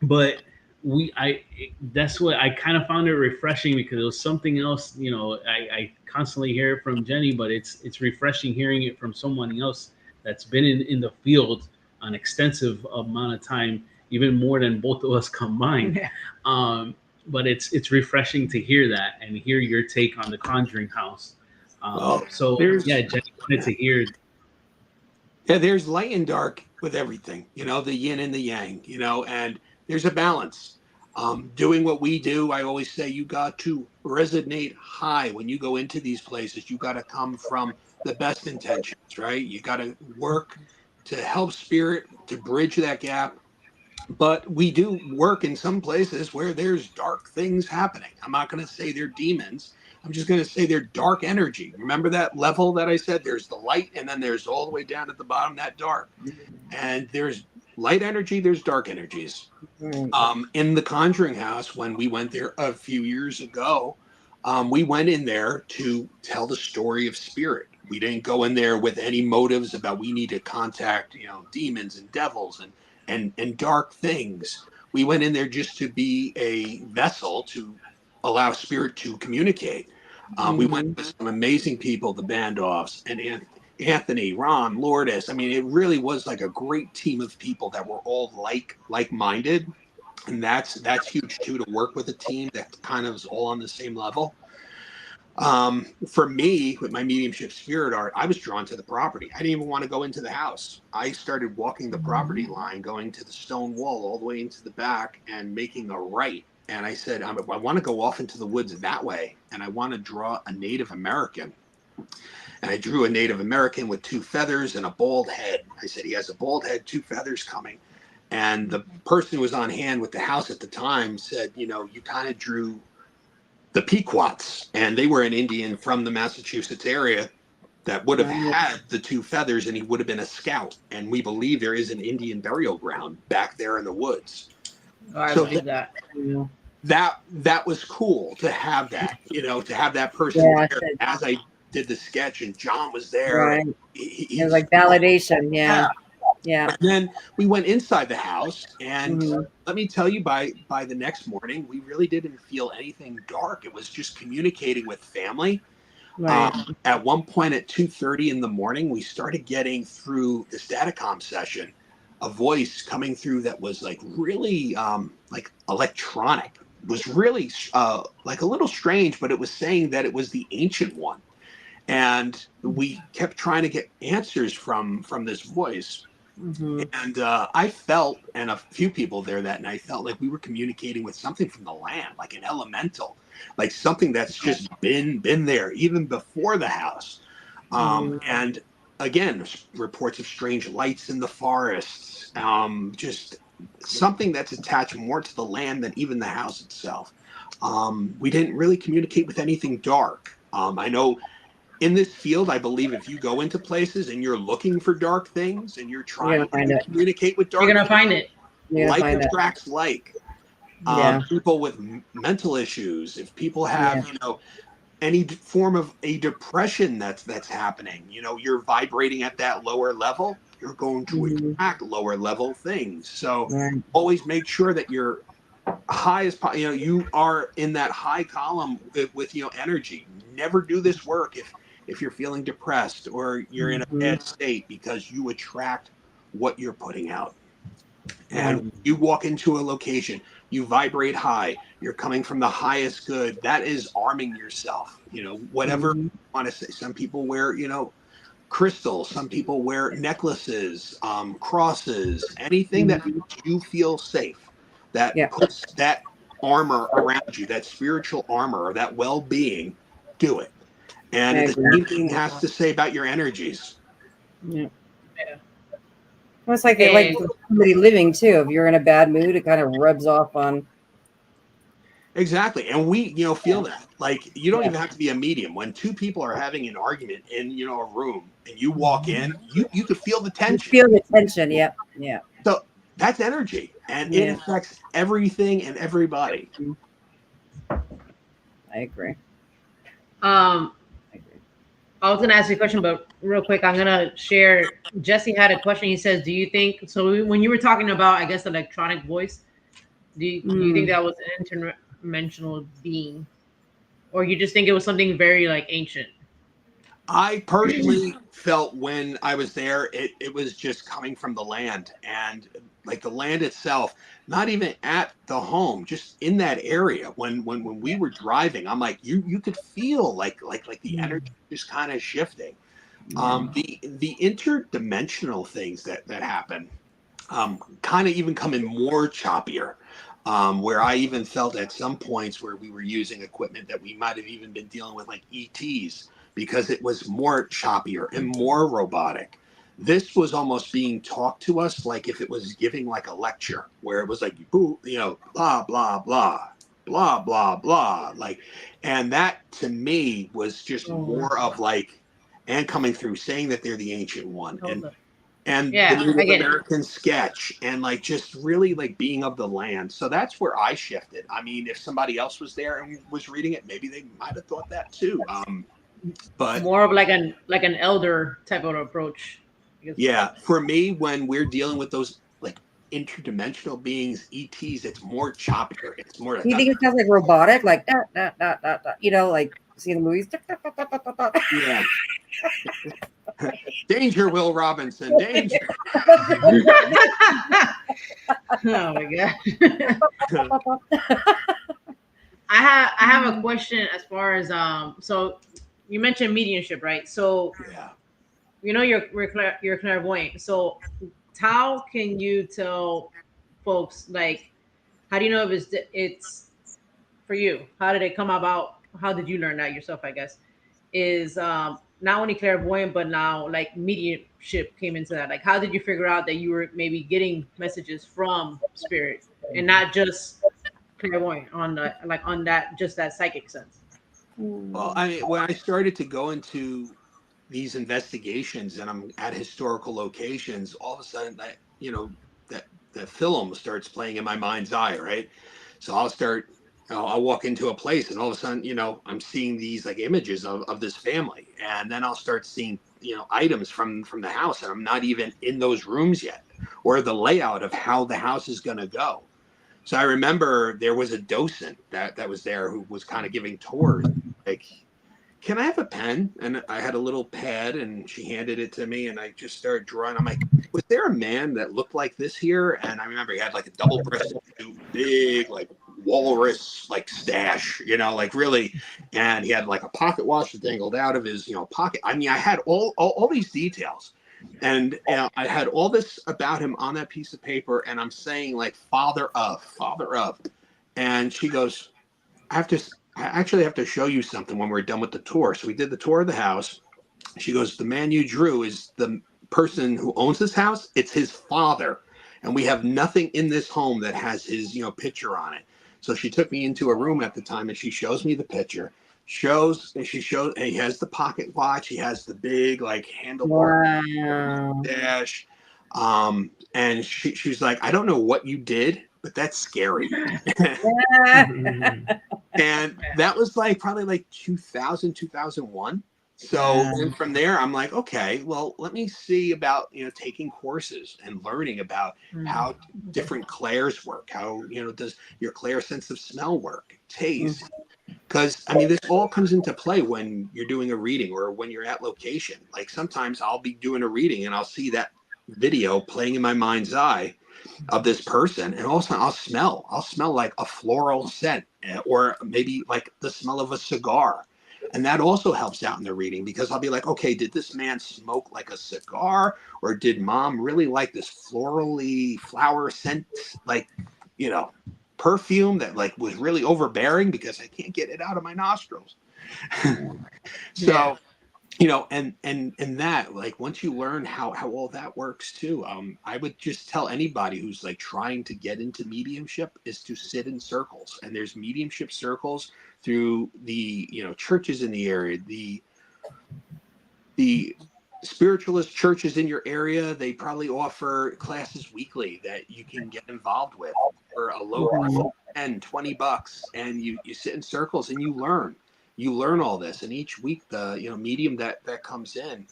But that's what I kind of found it refreshing, because it was something else. I constantly hear it from Jenny, but it's refreshing hearing it from someone else that's been in the field an extensive amount of time, even more than both of us combined. Yeah. But it's refreshing to hear that and hear your take on the Conjuring House. So yeah, Jenny wanted to hear. Yeah, there's light and dark with everything, the yin and the yang, and there's a balance. Doing what we do, I always say you got to resonate high when you go into these places. You got to come from the best intentions, right? You got to work to help spirit to bridge that gap. But we do work in some places where there's dark things happening. I'm not going to say they're demons. I'm just going to say they're dark energy. Remember that level that I said? There's the light, and then there's all the way down at the bottom, that dark. And there's light energy, there's dark energies. In the Conjuring House, when we went there a few years ago, we went in there to tell the story of spirit. We didn't go in there with any motives about we need to contact, demons and devils and dark things. We went in there just to be a vessel to allow spirit to communicate. We went with some amazing people, the Bandoffs and Anthony, Ron, Lourdes. I mean, it really was like a great team of people that were all like-minded, and that's huge too, to work with a team that kind of is all on the same level. For me, with my mediumship spirit art, I was drawn to the property. I didn't even want to go into the house. I started walking the property line, going to the stone wall all the way into the back and making a right. And I said, I want to go off into the woods that way, and I want to draw a Native American. And I drew a Native American with 2 feathers and a bald head. I said, he has a bald head, 2 feathers coming. And the person who was on hand with the house at the time said, you kind of drew the Pequots, and they were an Indian from the Massachusetts area that would have had the 2 feathers, and he would have been a scout. And we believe there is an Indian burial ground back there in the woods. Oh, I So believe that. that was cool to have that, to have that person there as I did the sketch, and John was there. Right. He It was like validation. Yeah. And then we went inside the house, and let me tell you, by the next morning, we really didn't feel anything dark. It was just communicating with family. Right. At one point at 2:30 in the morning, we started getting through the Staticom session a voice coming through that was like really like electronic. It was really like a little strange, but it was saying that it was the Ancient One. And we kept trying to get answers from this voice. And I felt, and a few people there that night felt like we were communicating with something from the land, like an elemental, like something that's just been there even before the house. And again, reports of strange lights in the forests, just something that's attached more to the land than even the house itself. We didn't really communicate with anything dark. I know in this field, I believe if you go into places and you're looking for dark things and you're trying to communicate with dark, you're gonna find it. Like attracts like. People with mental issues, if people have any form of a depression that's happening, you're vibrating at that lower level, you're going to attract lower level things. So always make sure that you're high as you are in that high column with energy. Never do this work if you're feeling depressed or you're in a bad state, because you attract what you're putting out. And you walk into a location, you vibrate high, you're coming from the highest good. That is arming yourself, whatever you want to say. Some people wear, crystals, some people wear necklaces, crosses, anything that makes you feel safe, that puts that armor around you, that spiritual armor or that well-being, do it. And the same thing has to say about your energies. Well, it's like somebody living too. If you're in a bad mood, it kind of rubs off on. Exactly. And we, feel that. Like, you don't even have to be a medium. When 2 people are having an argument in, a room, and you walk in, you could feel the tension. You feel the tension, yeah. So that's energy, and it affects everything and everybody. I agree. I was going to ask you a question, but real quick, I'm going to share. Jesse had a question. He says, do you think, so when you were talking about, I guess, electronic voice, Do you think that was an interdimensional being, or you just think it was something very like ancient? I personally felt when I was there, it was just coming from the land, and like the land itself, not even at the home, just in that area. When we were driving, I'm like, you could feel like the energy just kind of shifting. The interdimensional things that happen, kind of even come in more choppier. Where I even felt at some points where we were using equipment that we might have even been dealing with like ETs, because it was more choppier and more robotic. This was almost being talked to us like if it was giving like a lecture, where it was like, blah, blah, blah, blah, blah, blah. Like, and that to me was just more of like, and coming through saying that they're the ancient one. And Yeah, the Native American sketch, and like just really like being of the land. So that's where I shifted. I mean, if somebody else was there and was reading it, maybe they might have thought that too. But more of like an elder type of approach. yeah, for me, when we're dealing with those like interdimensional beings, ETs, it's more choppier. It's more. Do you think it sounds like robotic, like you know, like see the movies? Yeah. Danger, Will Robinson. Danger. Oh my god. I have a question as far as so you mentioned mediumship, right? So Yeah. you know you're clairvoyant. So how can you tell folks, like, how do you know if it's for you? How did it come about? How did you learn that yourself, I guess? Is not only clairvoyant, but now like mediumship came into that. Like, how did you figure out that you were maybe getting messages from spirit and not just clairvoyant on the like on that just that psychic sense? Well, I mean, when I started to go into these investigations and I'm at historical locations, all of a sudden that that film starts playing in my mind's eye, right? So I'll walk into a place and all of a sudden, I'm seeing these like images of this family, and then I'll start seeing items from the house, and I'm not even in those rooms yet, or the layout of how the house is going to go. So I remember there was a docent that was there who was kind of giving tours, like, can I have a pen? And I had a little pad, and she handed it to me, and I just started drawing. I'm like, was there a man that looked like this here? And I remember he had like a double-breasted suit, big, like walrus, like stash, like really, and he had like a pocket watch that dangled out of his, pocket. I mean, I had all these details, and I had all this about him on that piece of paper, and I'm saying like father of, and she goes, I actually have to show you something when we're done with the tour. So we did the tour of the house. She goes, the man you drew is the person who owns this house. It's his father. And we have nothing in this home that has his, picture on it. So she took me into a room at the time, and she shows me the picture. And he has the pocket watch. He has the big like handlebar dash. And she's like, I don't know what you did, but that's scary. And that was probably like 2000, 2001. So then from there, I'm like, okay, well, let me see about, taking courses and learning about how different clairs work. How, does your clair sense of smell work, taste? Because, I mean, this all comes into play when you're doing a reading or when you're at location. Like sometimes I'll be doing a reading and I'll see that video playing in my mind's eye of this person, and also I'll smell like a floral scent, or maybe like the smell of a cigar, and that also helps out in the reading, because I'll be like, okay, did this man smoke like a cigar, or did mom really like this florally flower scent, like perfume that like was really overbearing because I can't get it out of my nostrils. So and that, like, once you learn how all that works too, I would just tell anybody who's like trying to get into mediumship is to sit in circles. And there's mediumship circles through the churches in the area, the spiritualist churches in your area. They probably offer classes weekly that you can get involved with for a low price of $10-20, and you sit in circles and you learn all this. And each week the medium that comes in,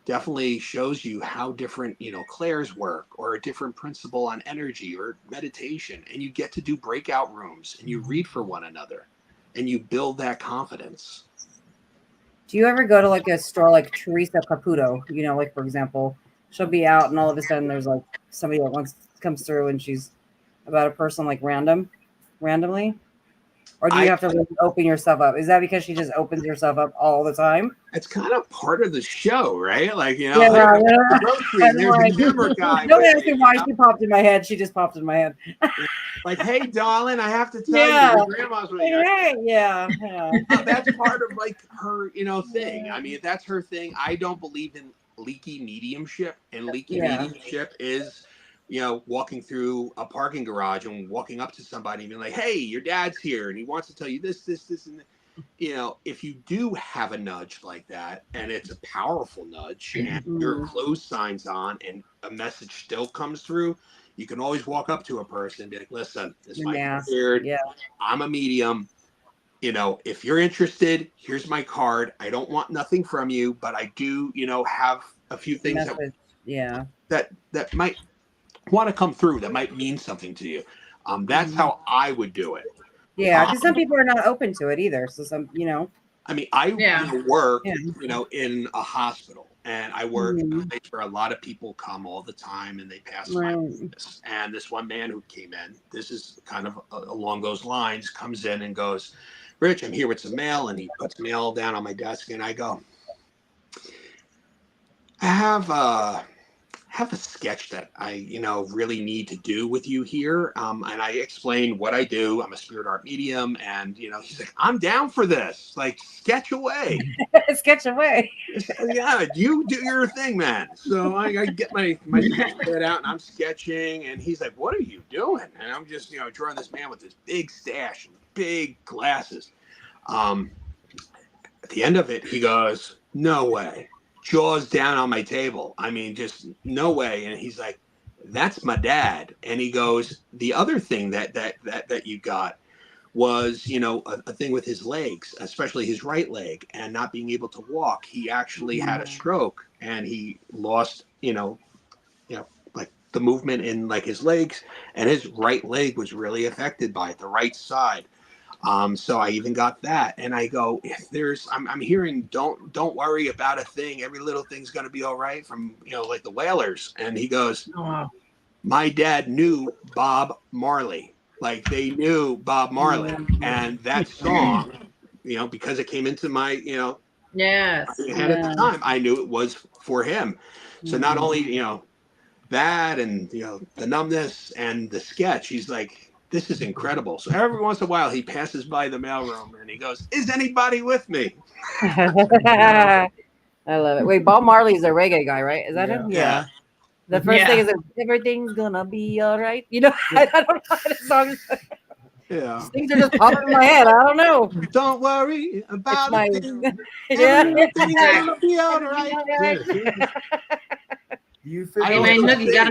definitely shows you how different, clairs work, or a different principle on energy or meditation. And you get to do breakout rooms and you read for one another and you build that confidence. Do you ever go to like a store like Teresa Caputo? Like for example, she'll be out and all of a sudden there's like somebody that comes through and she's about a person like randomly? Or do you have to really open yourself up? Is that because she just opens herself up all the time? It's kind of part of the show, right? Like, Yeah, there's like, a camera guy. Don't ask me why she popped in my head. She just popped in my head. Like, hey, darling, I have to tell you, your grandma's with you. Hey, yeah. That's part of like her, thing. I mean, that's her thing. I don't believe in leaky mediumship, and leaky mediumship is, walking through a parking garage and walking up to somebody and being like, hey, your dad's here and he wants to tell you this, and if you do have a nudge like that, and it's a powerful nudge, and your close signs on and a message still comes through, you can always walk up to a person and be like, listen, this might be weird. Yeah. I'm a medium. If you're interested, here's my card. I don't want nothing from you, but I do, have a few things that might want to come through, that might mean something to you. That's how I would do it. Yeah, because some people are not open to it either. So some, I mean, I work, in a hospital, and I work in a place where a lot of people come all the time, and they pass my office. And this one man who came in, this is kind of along those lines, comes in and goes, Rich, I'm here with some mail, and he puts mail down on my desk, and I go, I have a sketch that I, really need to do with you here. And I explained what I do. I'm a spirit art medium. And, he's like, I'm down for this. Like, sketch away. Sketch away. Yeah, you do your thing, man. So I get my head out and I'm sketching. And he's like, what are you doing? And I'm just, drawing this man with this big stash and big glasses. At the end of it, he goes, no way. Jaws down on my table. I mean, just no way. And he's like, that's my dad. And he goes, the other thing that you got was, a thing with his legs, especially his right leg, and not being able to walk. He actually had a stroke and he lost, like the movement in like his legs, and his right leg was really affected by it, the right side. So I even got that, and I go, if there's, I'm hearing, don't worry about a thing. Every little thing's going to be all right, from, like the Whalers. And he goes, my dad knew Bob Marley. Like, they knew Bob Marley, and that song, because it came into my, yes, and at the time I knew it was for him. So not only, that, and, the numbness and the sketch, he's like, this is incredible. So every once in a while, he passes by the mailroom and he goes, is anybody with me? I love it. Wait, Bob Marley's a reggae guy, right? Is that him? Yeah. The first thing is, everything's gonna be all right. I don't know how the song is. Yeah. Things are just popping in my head. I don't know. Don't worry about it. Everything's gonna be all right. You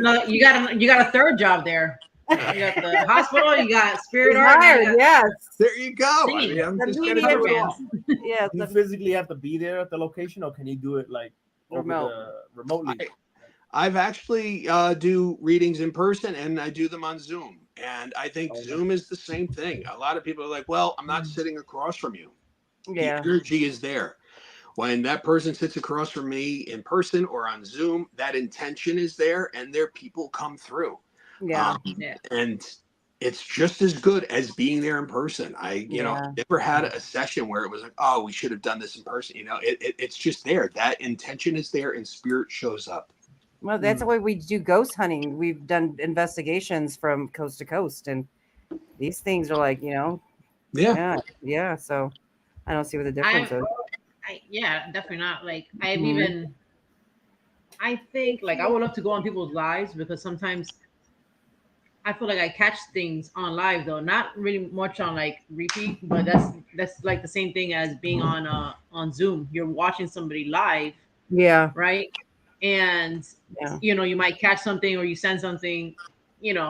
look, you got a third job there. You got the hospital, you got spirit art. Yes. There you go. I mean, I'm just gonna do it all. Yeah. Do you physically have to be there at the location, or can you do it like remotely? I've actually do readings in person, and I do them on Zoom. And I think Zoom is the same thing. A lot of people are like, well, I'm not sitting across from you. Yeah. The energy is there. When that person sits across from me in person or on Zoom, that intention is there, and their people come through. Yeah. And it's just as good as being there in person. I never had a session where it was like, oh, we should have done this in person. It's just there. That intention is there, and spirit shows up. Well, that's the way we do ghost hunting. We've done investigations from coast to coast, and these things are like, yeah. So I don't see what the difference is. Definitely not. Like I think like I would love to go on people's lives, because sometimes I feel like I catch things on live, though not really much on like repeat, but that's like the same thing as being on Zoom. You're watching somebody live, right? And you might catch something, or you send something,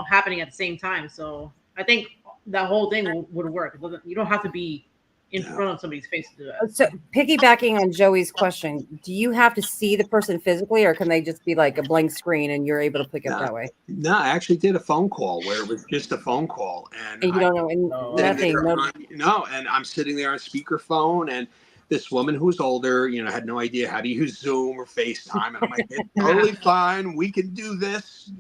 happening at the same time. So I think that whole thing would work. You don't have to be in front of somebody's face to do that. So piggybacking on Joey's question, do you have to see the person physically, or can they just be like a blank screen and you're able to pick up that way? No, I actually did a phone call where it was just a phone call, and And you don't know, and nothing. and I'm sitting there on speakerphone, and this woman who's older, had no idea how to use Zoom or FaceTime, and I'm like, it's totally fine, we can do this.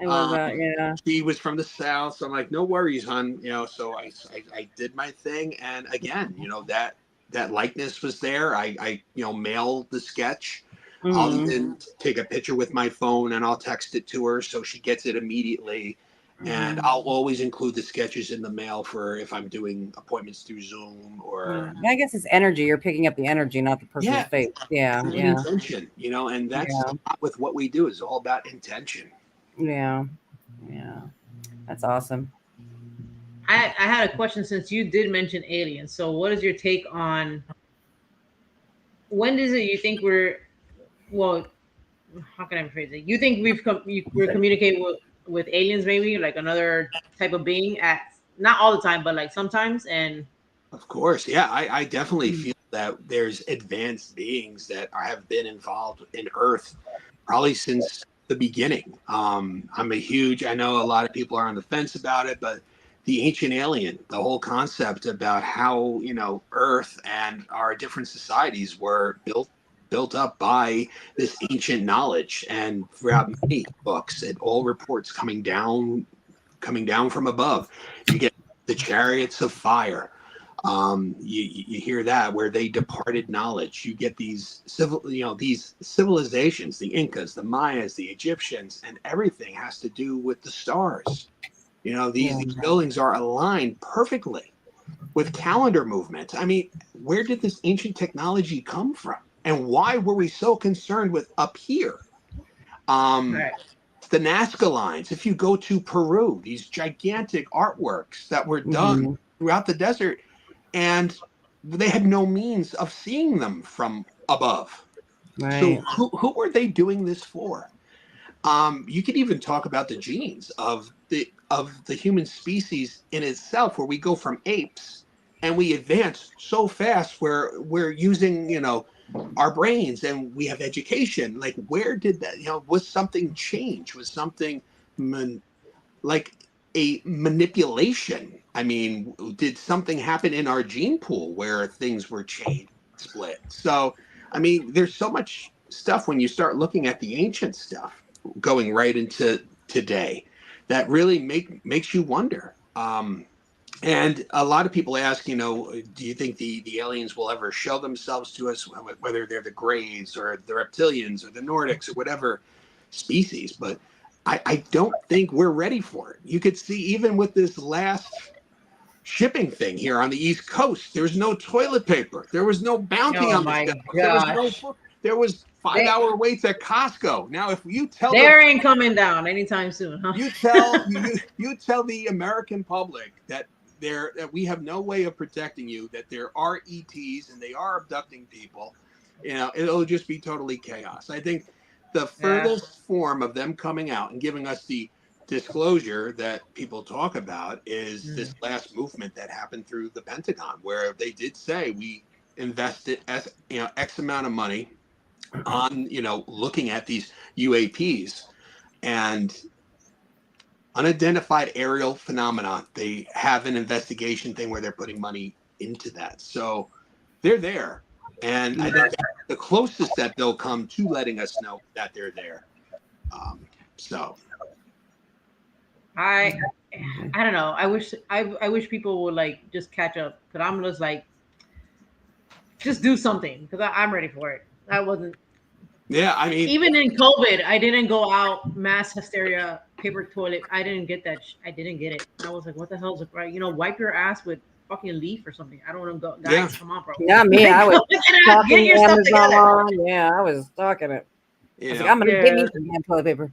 I love that. Yeah. She was from the South, so I'm like, no worries, hon. So I did my thing, and again, that likeness was there. I mailed the sketch. Mm-hmm. I'll even take a picture with my phone and I'll text it to her so she gets it immediately. Mm-hmm. And I'll always include the sketches in the mail for if I'm doing appointments through Zoom or. I guess it's energy. You're picking up the energy, not the person's face. Yeah, yeah. Intention, and that's with what we do is all about intention. Yeah, that's awesome. I had a question since you did mention aliens. So, what is your take on when does it you think we're how can I phrase it? You think we're communicating with aliens, maybe like another type of being at not all the time, but like sometimes? And of course, yeah, I definitely feel that there's advanced beings that have been involved in Earth probably since the beginning. I know a lot of people are on the fence about it, but the ancient alien, the whole concept about how Earth and our different societies were built up by this ancient knowledge, and throughout many books, it all reports coming down from above. You get the chariots of fire. You hear that where they departed knowledge. You get these these civilizations, the Incas, the Mayas, the Egyptians, and everything has to do with the stars. These buildings are aligned perfectly with calendar movement. I mean, where did this ancient technology come from? And why were we so concerned with up here? Right. The Nazca lines, if you go to Peru, these gigantic artworks that were done throughout the desert, and they had no means of seeing them from above. Right. So who were they doing this for? You could even talk about the genes of the human species in itself, where we go from apes and we advance so fast where we're using, our brains and we have education. Like, where did that, was something change? Was something like a manipulation? I mean, did something happen in our gene pool where things were changed, split? So, I mean, there's so much stuff when you start looking at the ancient stuff going right into today that really makes you wonder. And a lot of people ask, do you think the aliens will ever show themselves to us, whether they're the Greys or the reptilians or the Nordics or whatever species? But I don't think we're ready for it. You could see even with this last shipping thing here on the East Coast, there was no toilet paper. There was no bounty on my gosh. There was 5-hour waits at Costco. Now, if you tell ain't coming down anytime soon, huh? You tell the American public that we have no way of protecting you, that there are ETs and they are abducting people, it'll just be totally chaos. I think the furthest form of them coming out and giving us the disclosure that people talk about is this last movement that happened through the Pentagon, where they did say we invested X amount of money on looking at these UAPs and unidentified aerial phenomena. They have an investigation thing where they're putting money into that. So they're there. And I think the closest that they'll come to letting us know that they're there. I don't know. I wish people would just catch up, because I'm just just do something, because I'm ready for it. I wasn't. Yeah, I mean, even in COVID, I didn't go out mass hysteria, paper toilet. I didn't get that. I didn't get it. I was like, what the hell is it? Right? Wipe your ass with fucking leaf or something. I don't want to go. Guys, come on, bro. Yeah, me. I was get your stuff together. Yeah, I was talking it. I'm gonna get me some toilet paper.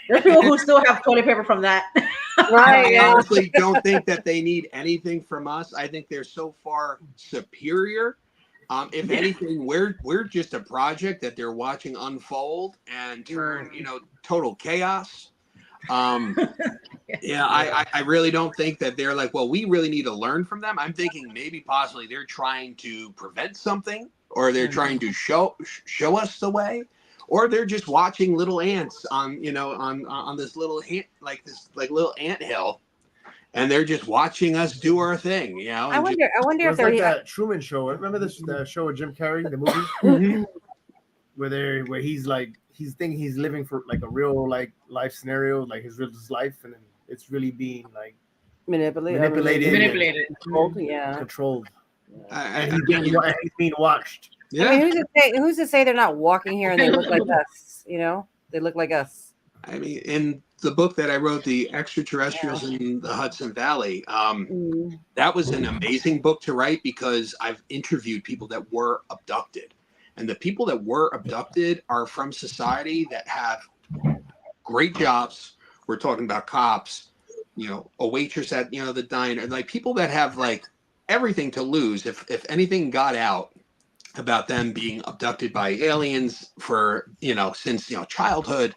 There's people who still have toilet paper from that. Right. I honestly don't think that they need anything from us. I think they're so far superior. If anything, we're just a project that they're watching unfold and turn, total chaos. Yeah, I really don't think that they're like, well, we really need to learn from them. I'm thinking maybe possibly they're trying to prevent something, or they're trying to show us the way, or they're just watching little ants on on this little little ant hill, and they're just watching us do our thing. I wonder if It's they're like that Truman Show. Remember the show with Jim Carrey, the movie, where he's thinking he's living for like a real like life scenario, like his life, and then it's really being like manipulated, controlled. Controlled. And He's being watched. Yeah. I mean, who's to say they're not walking here and they look like us? They look like us. I mean, in the book that I wrote, The Extraterrestrials in the Hudson Valley, that was an amazing book to write because I've interviewed people that were abducted. And the people that were abducted are from society that have great jobs. We're talking about cops, a waitress at, the diner, like people that have like everything to lose if anything got out about them being abducted by aliens for, since, childhood.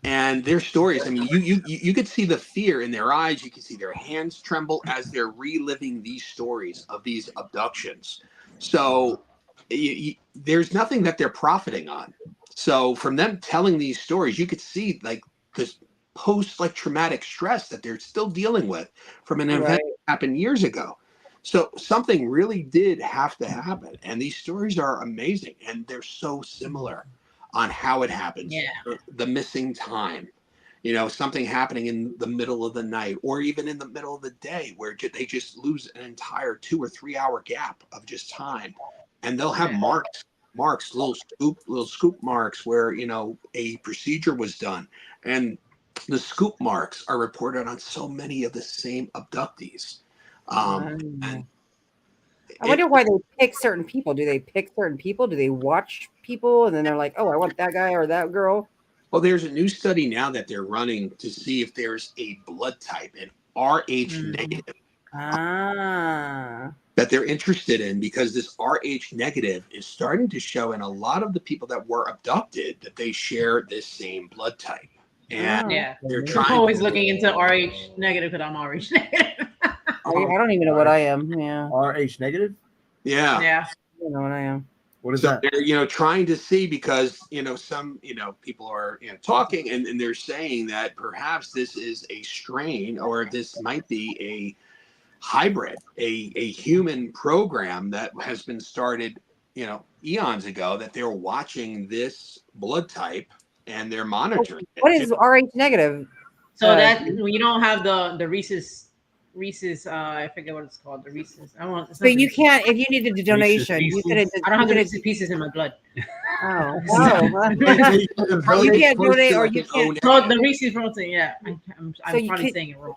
And their stories, I mean, you could see the fear in their eyes. You can see their hands tremble as they're reliving these stories of these abductions. So there's nothing that they're profiting on. So from them telling these stories, you could see like this post like traumatic stress that they're still dealing with from an event that happened years ago. So something really did have to happen. And these stories are amazing. And they're so similar on how it happens. Yeah. The missing time, something happening in the middle of the night or even in the middle of the day where they just lose an entire 2 or 3 hour gap of just time. And they'll have marks, little scoop marks where, a procedure was done. And the scoop marks are reported on so many of the same abductees. I wonder why they pick certain people. Do they pick certain people? Do they watch people and then they're like, oh, I want that guy or that girl? Well, there's a new study now that they're running to see if there's a blood type, an Rh negative, that they're interested in because this Rh negative is starting to show in a lot of the people that were abducted that they share this same blood type. And they're I'm always looking into Rh negative because I'm Rh negative. I don't even know what I am. Yeah. Rh negative? Yeah. Yeah. I don't know what I am. What is so that? They're, trying to see because, some, people are talking and they're saying that perhaps this is a strain or this might be a hybrid, a human program that has been started, eons ago that they're watching this blood type and they're monitoring it. What is Rh negative? So that you don't have the Reese's I forget what it's called, the Reese's. I want. So you can't if you needed a donation, you could have. I don't have the Reese's pieces in my blood. Oh, you can't donate or you can't. So the Reese's protein, yeah. I'm probably saying it wrong.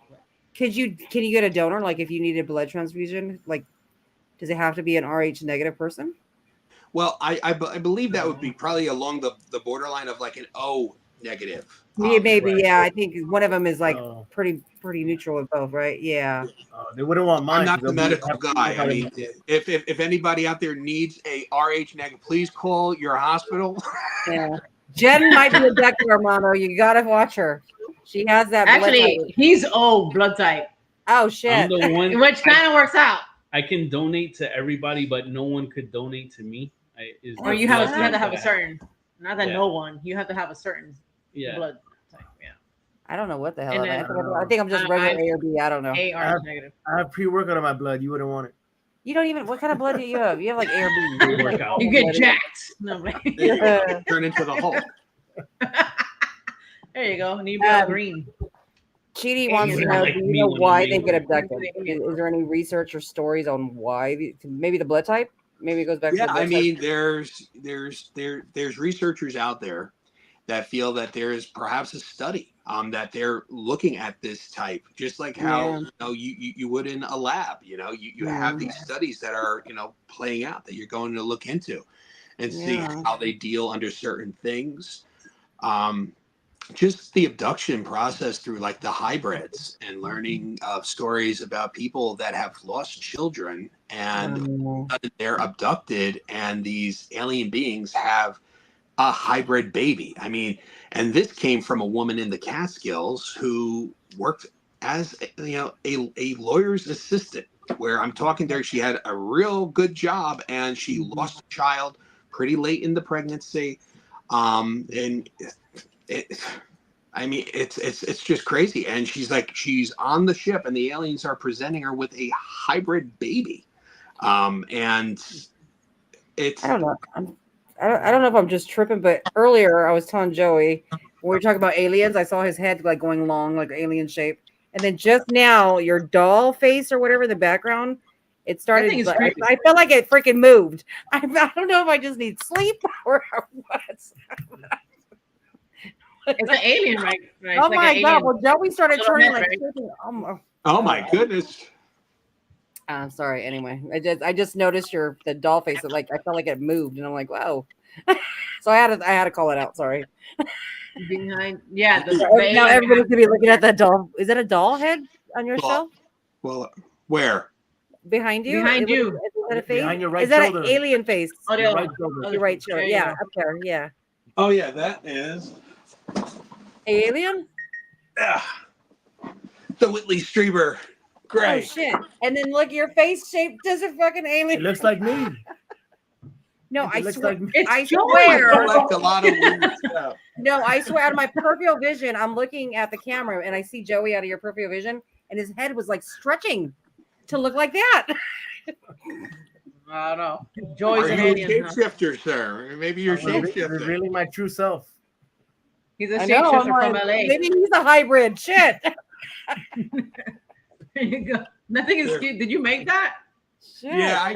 Can you get a donor? Like if you need a blood transfusion, like does it have to be an Rh negative person? Well, I believe that would be probably along the borderline of like an O negative. Maybe, yeah. I think one of them is like pretty neutral with both, right? Yeah. They wouldn't want mine. I'm not the medical guy. I mean, if anybody out there needs a Rh negative, please call your hospital. Yeah. Jen might be a Dr. Armando. You gotta watch her. She has that. Actually, he's O blood type. Oh shit! I'm the one, which kind of works out. I can donate to everybody, but no one could donate to me. Or you have to have a certain. Not that no one. You have to have a certain blood type. Yeah. I don't know what the hell. I think I'm just regular A or B. I don't know. A negative. I have pre-workout on my blood. You wouldn't want it. You don't even. What kind of blood do you have? You have like A or B. You get jacked. No, turn into the Hulk. There you go. Need blood green. Chidi wants to know, do you know why they get abducted? Is there any research or stories on why? Maybe the blood type? Maybe it goes back to the blood type. There's researchers out there that feel that there is perhaps a study that they're looking at this type, just like how you would in a lab. You have these studies that are playing out that you're going to look into and see how they deal under certain things. Just the abduction process through like the hybrids and learning of stories about people that have lost children and they're abducted and these alien beings have a hybrid baby. I mean, and this came from a woman in the Catskills who worked as a lawyer's assistant, where I'm talking to her. She had a real good job, and she lost a child pretty late in the pregnancy. And it's just crazy. And she's like, she's on the ship, and the aliens are presenting her with a hybrid baby. And it's, I don't know. I don't know if I'm just tripping, but earlier I was telling Joey when we were talking about aliens, I saw his head like going long, like alien shape. And then just now, your doll face or whatever in the background, it started. thing is I creepy. felt like it freaking moved. I don't know if I just need sleep or what. It's an alien, right? Oh It's like my an God! alien. Well, Joey started Little turning head, like. right? oh my goodness. I'm sorry. Anyway, I just noticed the doll face. Like I felt like it moved, and I'm like, wow. So I had to call it out. Sorry. Behind, yeah. Now everybody's gonna be looking at that doll. Is that a doll head on your shelf Well, where? behind you? Behind you. Is that a face? Behind your right Is that shoulder. an alien face? Oh, the Your other right one. shoulder. Your right shoulder. There you Yeah, go. up there. Yeah. Oh yeah, that is Alien? the Whitley Strieber Oh gray. shit! And then look, your face shape does a fucking alien. It looks like me. No, It I looks swear. like me. I Joey. I swear. collect a lot of weird stuff. No, I swear. Out of my peripheral vision, I'm looking at the camera and I see Joey out of your peripheral vision, and his head was like stretching to look like that. I don't know. Joey's Are an you a alien. Huh? shapeshifter, sir? Maybe you're shapeshifter. Revealing my true self. He's a I know. I'm shapeshifter from like, LA. maybe he's a hybrid. Shit. There you go. Nothing is cute. Did you make that? Shit. Yeah,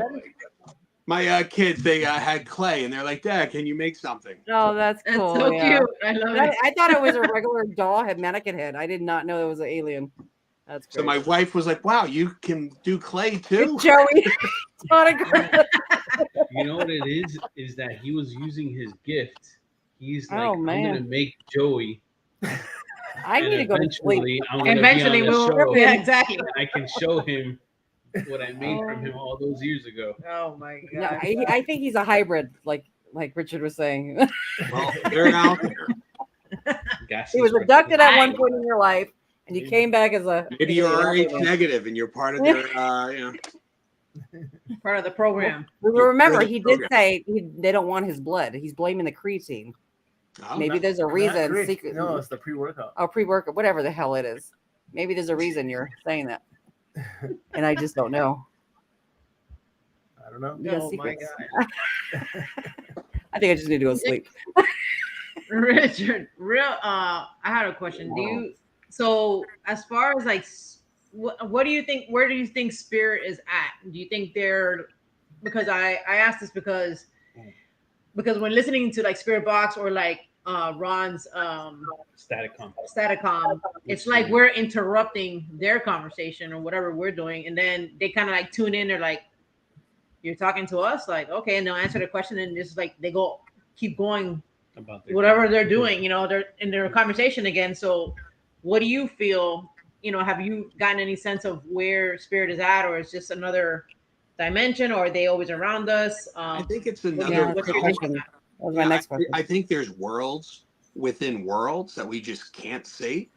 my kids, they had clay, and they're like, "Dad, can you make something?" Oh, that's That's cool. so yeah. cute. I love But it. I thought it was a regular doll head, mannequin head. I did not know it was an alien. That's So great. my wife was like, "Wow, you can do clay too?" Joey. autograph. You know what it is that he was using his gift. He's like, Oh, I'm man. gonna make Joey. I need to go to sleep. Eventually, I'm gonna Eventually, be on we'll. the show. Yeah, exactly. And I can show him what I made from him all those years ago. Oh my No, god. I think he's a hybrid, like Richard was saying. Well, they're out there. Gas He was is abducted at one Right. point in your life, and you came back as a. Maybe you're RH negative, and you're part of their, Part of the program. Remember, You're he the did say they don't want his blood. He's blaming the creatine. Oh, Maybe no. there's a Not reason. Rick. Secret. No, it's the pre-workout. Oh, pre-workout, whatever the hell it is. Maybe there's a reason you're saying that, and I just don't know. I don't know. You got Oh my secrets. god. I think I just need to go to sleep. Richard, I had a question. Do you, so as far as like what do you think, where do you think spirit is at? Do you think they're, because I asked this because when listening to like Spirit Box or like Ron's Staticom, it's like we're interrupting their conversation or whatever we're doing, and then they kind of like tune in. They're like, "You're talking to us," like, okay, and they'll answer the question, and just like they keep going about whatever they're doing, you know, they're in their conversation again. So what do you feel, you know, have you gotten any sense of where spirit is at, or it's just another dimension, or are they always around us? I think it's another. Yeah, what's good your question. That was my next question. I think there's worlds within worlds that we just can't see.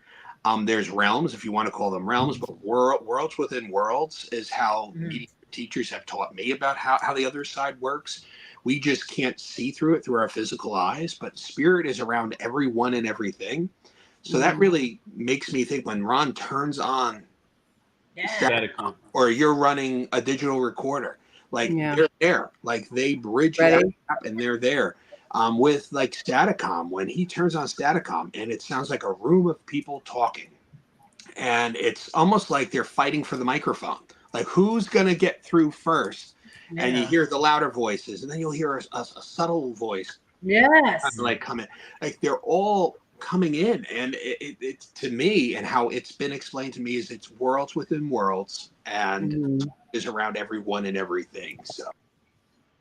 There's realms, if you want to call them realms, but worlds within worlds is how teachers have taught me about how the other side works. We just can't see through it through our physical eyes, but spirit is around everyone and everything. So that really makes me think when Ron turns on Staticom. or you're running a digital recorder, like they're there, like they bridge that gap and they're there. With like Staticom, when he turns on Staticom and it sounds like a room of people talking, and it's almost like they're fighting for the microphone. Like who's gonna get through first? And you hear the louder voices, and then you'll hear a subtle voice. Yes. Kind of like come in, like they're all coming in, and it's to me, and how it's been explained to me is it's worlds within worlds, and is around everyone and everything. So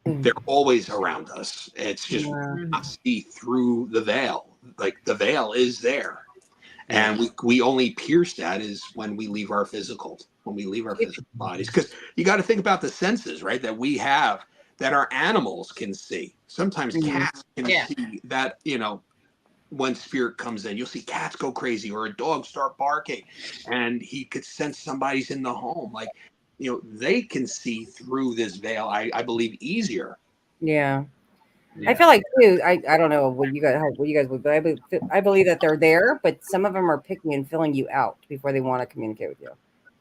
they're always around us. It's just not see through the veil. Like the veil is there, and we only pierce that is when we leave our physical. When we leave our physical bodies, because you got to think about the senses, right? That we have, that our animals can see. Sometimes cats can see that, you know, when spirit comes in. You'll see cats go crazy or a dog start barking, and he could sense somebody's in the home. Like, they can see through this veil, I believe, easier. Yeah. Yeah. I feel like too. I don't know what you guys would, but I believe that they're there, but some of them are picking and filling you out before they want to communicate with you.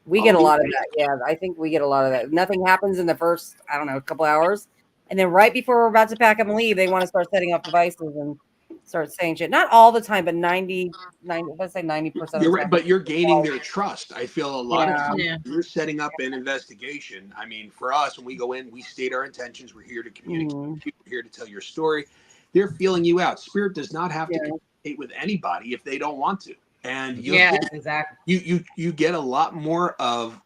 We get a lot of that. Yeah, I think we get a lot of that. Nothing happens in the first, I don't know, couple hours, and then right before we're about to pack up and leave, they want to start setting off devices and start saying shit. Not all the time, but 90%. Let's say 90%. You're right, but you're gaining their trust. I feel a lot of times Yeah. you're setting up an investigation. I mean, for us, when we go in, we state our intentions. We're here to communicate. We're here to tell your story. They're feeling you out. Spirit does not have to communicate with anybody if they don't want to. And exactly. You get a lot more of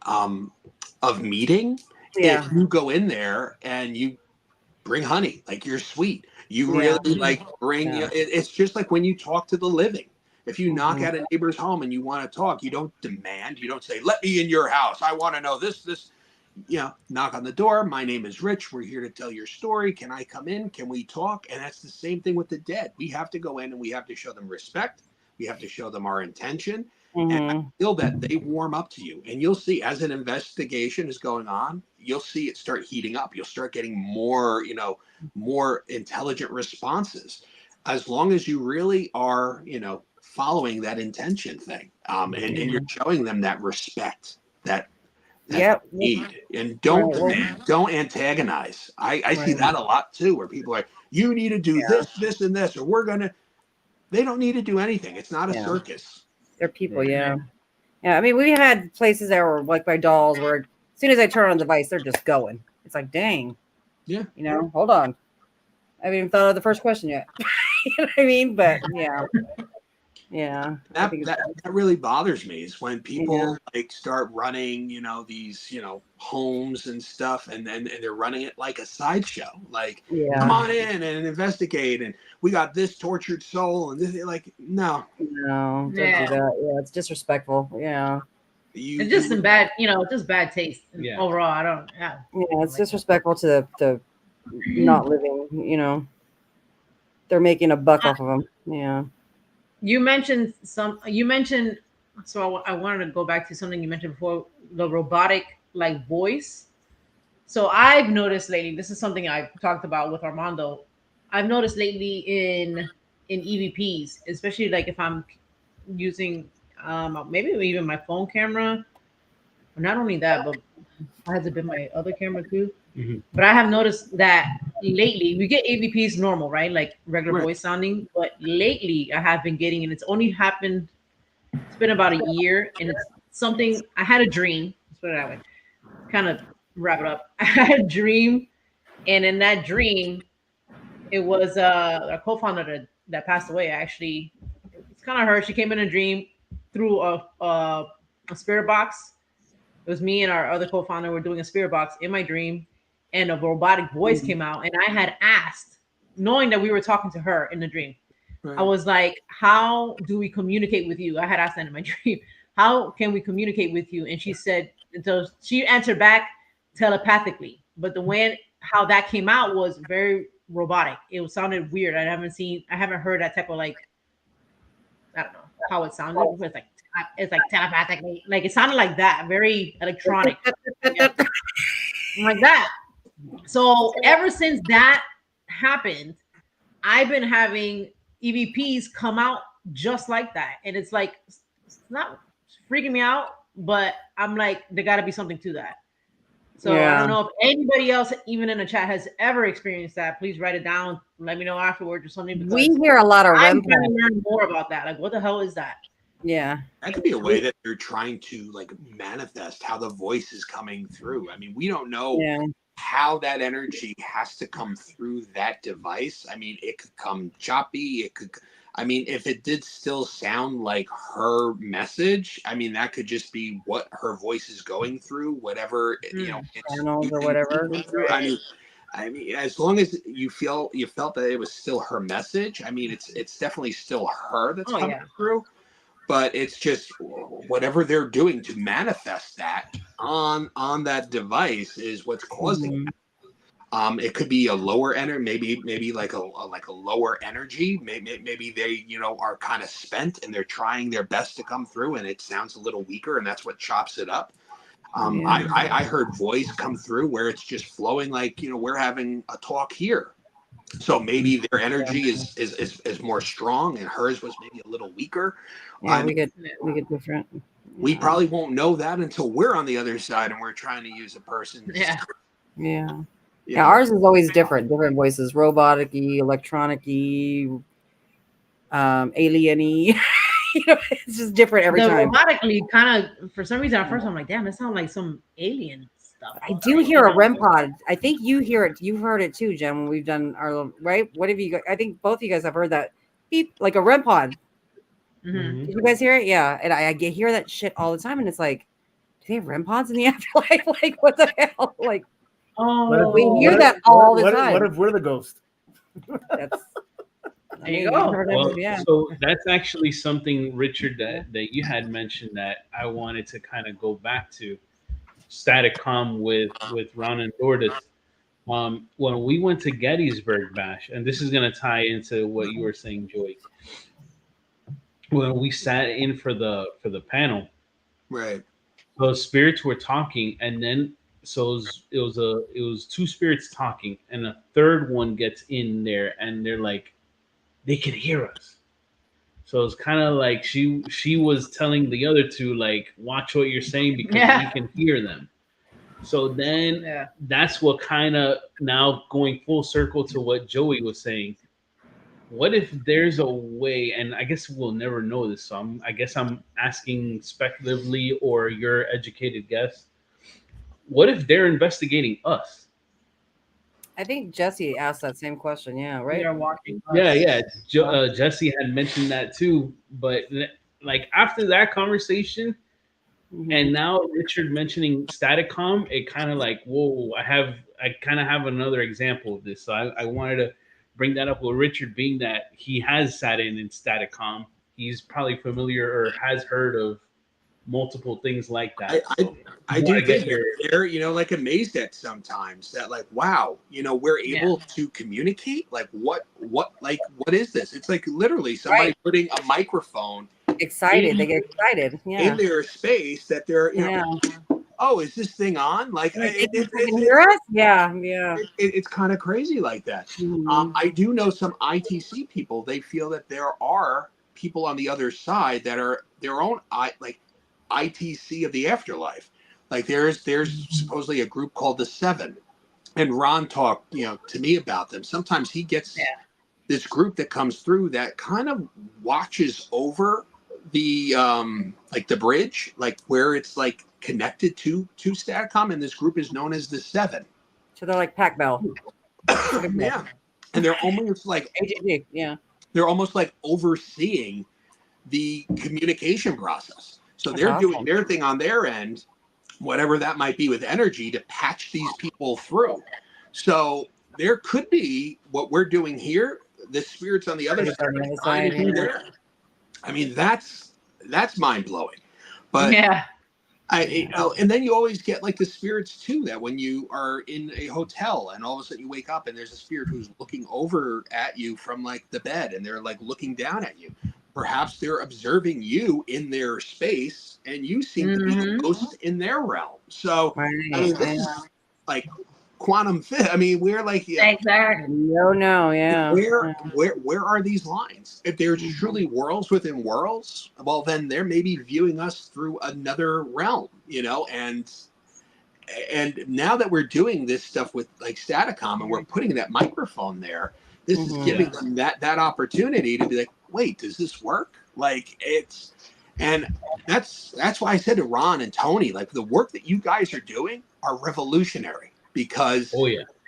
of meeting if you go in there and you bring honey, like you're sweet. You really like bring. It's just like when you talk to the living. If you knock at a neighbor's home and you want to talk, you don't demand. You don't say, "Let me in your house. I want to know this." Knock on the door. My name is Rich. We're here to tell your story. Can I come in? Can we talk? And that's the same thing with the dead. We have to go in and we have to show them respect. We have to show them our intention. And I feel that they warm up to you. And you'll see as an investigation is going on, you'll see it start heating up. You'll start getting more, more intelligent responses. As long as you really are, following that intention thing. And you're showing them that respect, that need. And don't demand, don't antagonize. I see that a lot too, where people are like, you need to do this, and this, or they don't need to do anything. It's not a circus. They're people, yeah. I mean, we had places that were like my dolls where as soon as I turn on the device, they're just going. It's like, dang. Yeah. Hold on. I haven't even thought of the first question yet. You know what I mean? But yeah. That really bothers me is when people like start running, these, homes and stuff, and they're running it like a sideshow. Like, come on in and investigate, and we got this tortured soul, and this, like, no, don't do that. Yeah, it's disrespectful. Yeah, it's just some bad, just bad taste overall. I don't. Yeah, it's disrespectful to the not living. They're making a buck off of them. Yeah. You mentioned so I wanted to go back to something you mentioned before, the robotic like voice. So I've noticed lately, this is something I've talked about with Armando. I've noticed lately in EVPs, especially like if I'm using maybe even my phone camera, or not only that, but has it been my other camera too? But I have noticed that lately we get AVPs normal, right? Like regular voice sounding. But lately I have been getting, and it's only happened, it's been about a year, and it's something, I had a dream. Let's put it that way. Kind of wrap it up. I had a dream, and in that dream, it was a co-founder that passed away, actually. It's kind of her. She came in a dream through a spirit box. It was me and our other co-founder were doing a spirit box in my dream, and a robotic voice came out, and I had asked, knowing that we were talking to her in the dream, I was like, how do we communicate with you? I had asked that in my dream. How can we communicate with you? And she said, so she answered back telepathically, but the way how that came out was very robotic. It sounded weird. I haven't heard that type of, like, I don't know how it sounded. It's like telepathically, like it sounded like that, very electronic, like that. So ever since that happened, I've been having EVPs come out just like that, and it's like, it's not freaking me out, but I'm like, there got to be something to that. So I don't know if anybody else, even in the chat, has ever experienced that. Please write it down. Let me know afterwards or something. We hear a lot of I'm trying to learn more about that. Like, what the hell is that? Yeah, that could be a way that they're trying to like manifest how the voice is coming through. I mean, we don't know how that energy has to come through that device. I mean, it could come choppy. It could. I mean, if it did still sound like her message, I mean, that could just be what her voice is going through, whatever, channels or whatever. I mean, as long as you felt that it was still her message, I mean, it's definitely still her that's coming through. But it's just whatever they're doing to manifest that on that device is what's causing that. It could be a lower energy, maybe like a lower energy. Maybe they, are kind of spent and they're trying their best to come through, and it sounds a little weaker, and that's what chops it up. I heard voice come through where it's just flowing like, we're having a talk here. So maybe their energy is more strong, and hers was maybe a little weaker. Yeah, we get different. We probably won't know that until we're on the other side and we're trying to use a person's. Yeah. Ours is always different voices, robotic-y, electronic-y, alien-y. It's just different every time. Robotically, kind of, for some reason, at first I'm like, damn, it sounds like some alien stuff. I do hear a REM pod. I think you hear it. You've heard it too, Jen, when we've done our, right? What have you, I think both of you guys have heard that beep, like a REM pod. Mm-hmm. Did you guys hear it? Yeah. And I hear that shit all the time. And it's like, do they have REM pods in the afterlife? Like, what the hell? Like, we hear that all the time. What if we're the ghost? That's, there you go. Well, so that's actually something, Richard, that you had mentioned that I wanted to kind of go back to. Static comm with Ron and Dordas. When we went to Gettysburg Bash, and this is going to tie into what you were saying, Joey. When we sat in for the panel, right? Those spirits were talking, and then it was two spirits talking, and a third one gets in there, and they're like, they can hear us. So it's kind of like she was telling the other two, like, watch what you're saying because we can hear them. So then that's what kind of now going full circle to what Joey was saying. What if there's a way, and I guess we'll never know this, so I guess I'm asking speculatively or your educated guess. What if they're investigating us? I think Jesse asked that same question. Yeah, right. We are watching. Yeah. Jesse had mentioned that too. But like after that conversation, and now Richard mentioning Staticom, it kind of like, whoa! I kind of have another example of this. So I wanted to bring that up with Richard, being that he has sat in Staticom. He's probably familiar or has heard of multiple things like that. I do think they're like amazed at sometimes that, like, wow, we're able to communicate. Like what is this? It's like literally somebody putting a microphone excited. They get excited in their space that they're oh, is this thing on? Like, it hear us? Yeah. It's kind of crazy like that. I do know some ITC people. They feel that there are people on the other side that are their own ITC of the afterlife. Like there's supposedly a group called the Seven, and Ron talked to me about them. Sometimes he gets this group that comes through that kind of watches over the the bridge, like where it's like connected to Statcom, and this group is known as the Seven. So they're like Pac Bell. Yeah, and they're almost like they're almost like overseeing the communication process. So they're doing their thing on their end, whatever that might be with energy, to patch these people through. So there could be what we're doing here, the spirits on the other side. I mean, that's mind blowing. But and then you always get like the spirits too, that when you are in a hotel and all of a sudden you wake up and there's a spirit who's looking over at you from like the bed, and they're like looking down at you. Perhaps they're observing you in their space, and you seem to be the ghost in their realm. So, I mean, this is like quantum fit. I mean, we're like exactly. Where are these lines? If there's truly worlds within worlds, well, then they're maybe viewing us through another realm, And now that we're doing this stuff with like Staticom, and we're putting that microphone there, this is giving them that opportunity to be like, wait, does this work? Like and that's why I said to Ron and Tony, like the work that you guys are doing are revolutionary, because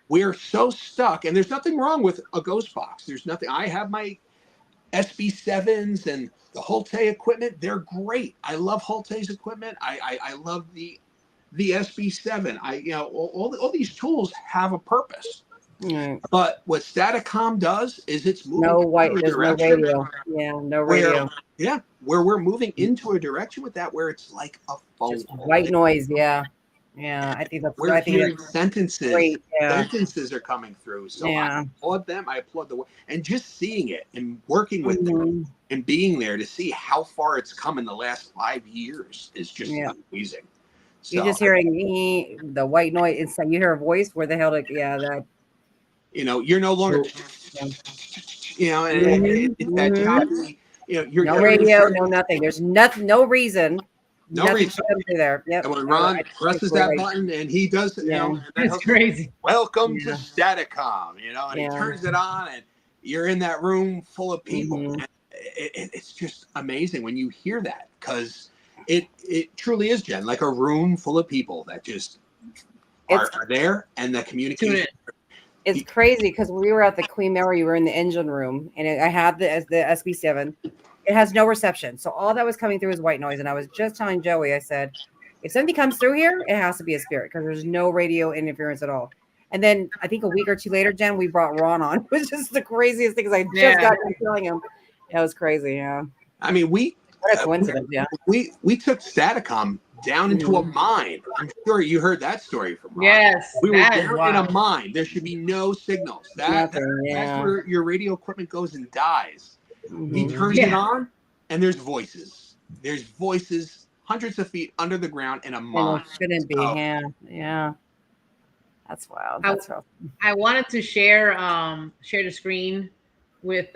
we're so stuck, and there's nothing wrong with a ghost box. There's nothing. I have my SB7s and the Holte equipment. They're great. I love Holte's equipment. I love the SB7. All these tools have a purpose. Right. But what Staticom does is it's moving no radio. No radio. Where we're moving into a direction with that where it's like a phone. Just white noise, Yeah, I think that's. We're I think hearing that's sentences. great. Yeah. Sentences are coming through. So Yeah. I applaud them. I applaud the and just seeing it and working with them Mhm. and being there to see how far it's come in the last 5 years is just Yeah. amazing. You're So just hearing the white noise. It's like you hear a voice. Where the hell? Yeah, that. you're no longer, Mhm. it's that Mhm. choppy. You're No everything's radio, no nothing. There's nothing, no reason. no Nothing reason. should come through there. Yep. And when I Ron think presses we're that like, button and he does, Yeah. and then It's he'll say, crazy. "Welcome to Yeah. Staticom," and he Yeah. turns it on, and you're in that room full of people. Mhm. And it's just amazing when you hear that, because it truly is, Jen, like a room full of people that just are there, and the communication. It's crazy because we were at the Queen Mary, we were in the engine room, and I had the SB7. It has no reception, so all that was coming through is white noise. And I was just telling Joey, I said, if something comes through here, it has to be a spirit because there's no radio interference at all. And then I think a week or two later, Jen, we brought Ron on. It was just the craziest thing because I just got done telling him. That was crazy. Yeah. I mean, What a coincidence. Yeah. we took Staticom down into a mine. I'm sure you heard that story from Ron. Yes, We were that is down in wild. a mine. There should be no signals. That's where your radio equipment goes and dies. He turns it on, and there's voices. There's voices hundreds of feet under the ground in a mine. It shouldn't be. Yeah. That's wild. That's wild. I wanted to share the screen with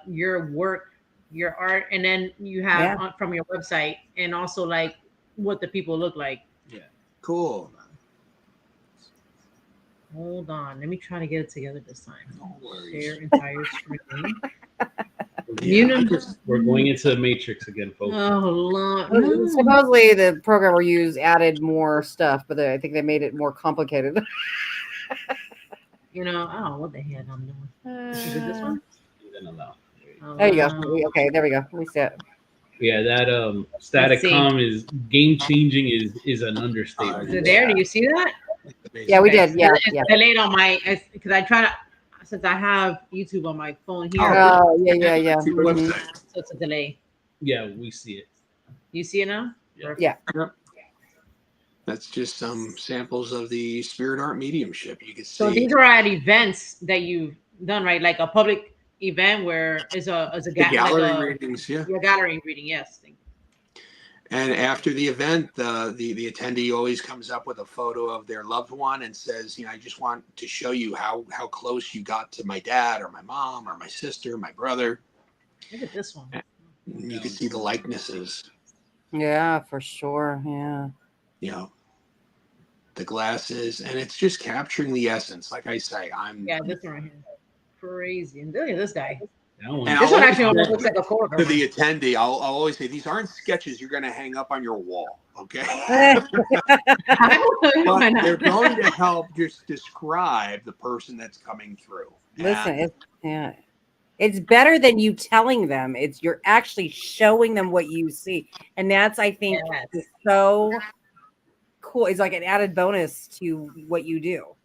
your work, your art, and then you have from your website, and also like what the people look like. Yeah. Cool. Hold on. Let me try to get it together this time. No worries. Share entire screen. We're going into the matrix again, folks. Oh, Lord. Supposedly the programmer used added more stuff, but I think they made it more complicated. I don't know what the hell I'm doing. Is it this one? There you go. Okay, there we go. Let me see it. Yeah, that Staticom is game changing is an understatement. Is it there? Do you see that? Yeah, we did. Yeah, it's delayed on my because I try to since I have YouTube on my phone here. Oh, yeah. So it's a delay. Yeah, we see it. You see it now? Yeah. That's just some samples of the spirit art mediumship. You can see. So these are at events that you've done, right? Like a public event where it's a gallery readings, yeah, gallery reading, yes. And after the event, the attendee always comes up with a photo of their loved one and says, I just want to show you how close you got to my dad or my mom or my sister, my brother. Look at this one. And you can see the likenesses. Yeah, for sure. Yeah. The glasses, and it's just capturing the essence. Like I say, this one right here. Crazy. And look at this guy. This one actually almost looks like a photo. To the attendee, I'll always say these aren't sketches you're going to hang up on your wall, okay? But they're going to help just describe the person that's coming through. Listen, it's better than you telling them. You're actually showing them what you see, and that's I think so cool. It's like an added bonus to what you do,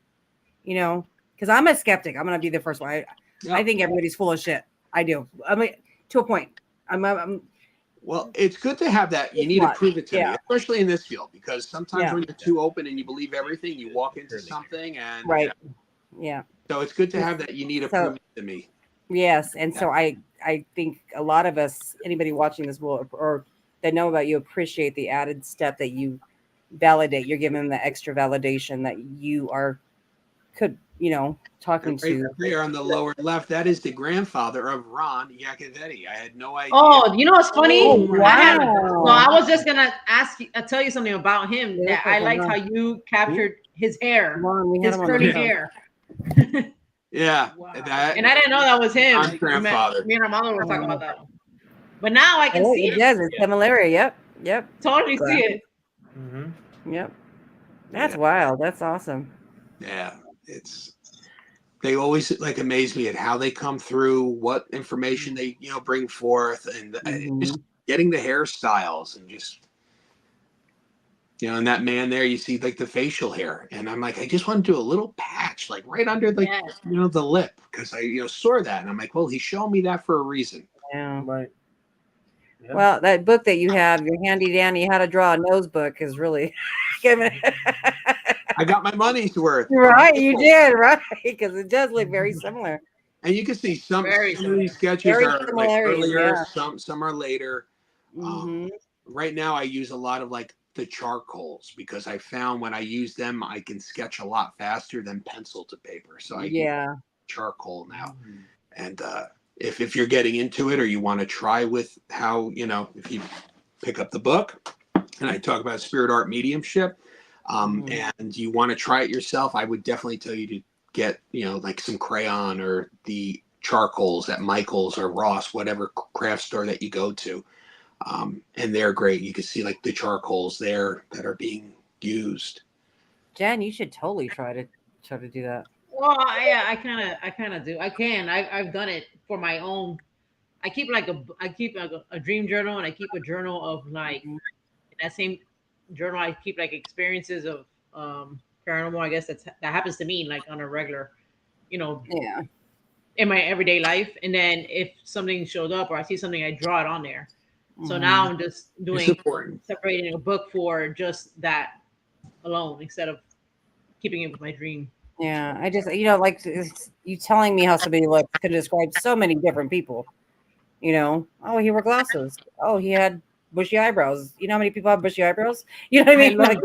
because I'm a skeptic. I'm gonna be the first one. I think everybody's full of shit. I do. I mean, to a point. Well, it's good to have that. You need to prove it to me, especially in this field, because sometimes when you're too open and you believe everything, you walk into something and So it's good to have that. You need to prove it to me. Yes, and so I think a lot of us, anybody watching this will or that know about you, appreciate the added step that you validate. You're giving them the extra validation that you are talking to. Right there on the lower left, that is the grandfather of Ron Iacovetti. I had no idea. Oh, you know what's funny? Oh, wow. Well, I was just gonna tell you something about him. That I liked how you captured his hair, his curly hair. Yeah, wow. And I didn't know that was him. My grandfather. Me and our mother were talking about that. But now I can see it. Yes, it's similarity. Yep. Totally see it. Mm-hmm. Yep. That's wild. That's awesome. Yeah, they always amaze me at how they come through, what information they bring forth, and just getting the hairstyles and just and that man there, you see the facial hair, and I'm like, I just want to do a little patch right under the lip, because I saw that, and I'm like, well, he's showing me that for a reason. Yeah, right. Yeah. Well, that book that you have, your handy dandy how to draw a nose book, is really I got my money's worth. Right, you did, right? Because it does look very similar. And you can see some of these sketches Very are like similarities, earlier, yeah. some are later. Mhm. Right now, I use a lot of like the charcoals because I found when I use them, I can sketch a lot faster than pencil to paper. So I use charcoal now. And if you're getting into it or you want to try with how, if you pick up the book and I talk about spirit art mediumship, and you want to try it yourself, I would definitely tell you to get, like some crayon or the charcoals at Michael's or Ross, whatever craft store that you go to. And they're great. You can see like the charcoals there that are being used. Jen, you should totally try to do that. Well, yeah, I kind of do. I've done it for my own. I keep like a dream journal, and I keep a journal of like in that same journal. I keep like experiences of paranormal. I guess that happens to me like on a regular, Yeah. in my everyday life. And then if something showed up or I see something, I draw it on there. So now I'm just separating a book for just that alone instead of keeping it with my dream. Yeah, I just like you telling me how somebody looks could describe so many different people. Oh, he wore glasses. Oh, he had bushy eyebrows. You know how many people have bushy eyebrows? You know what I mean? Like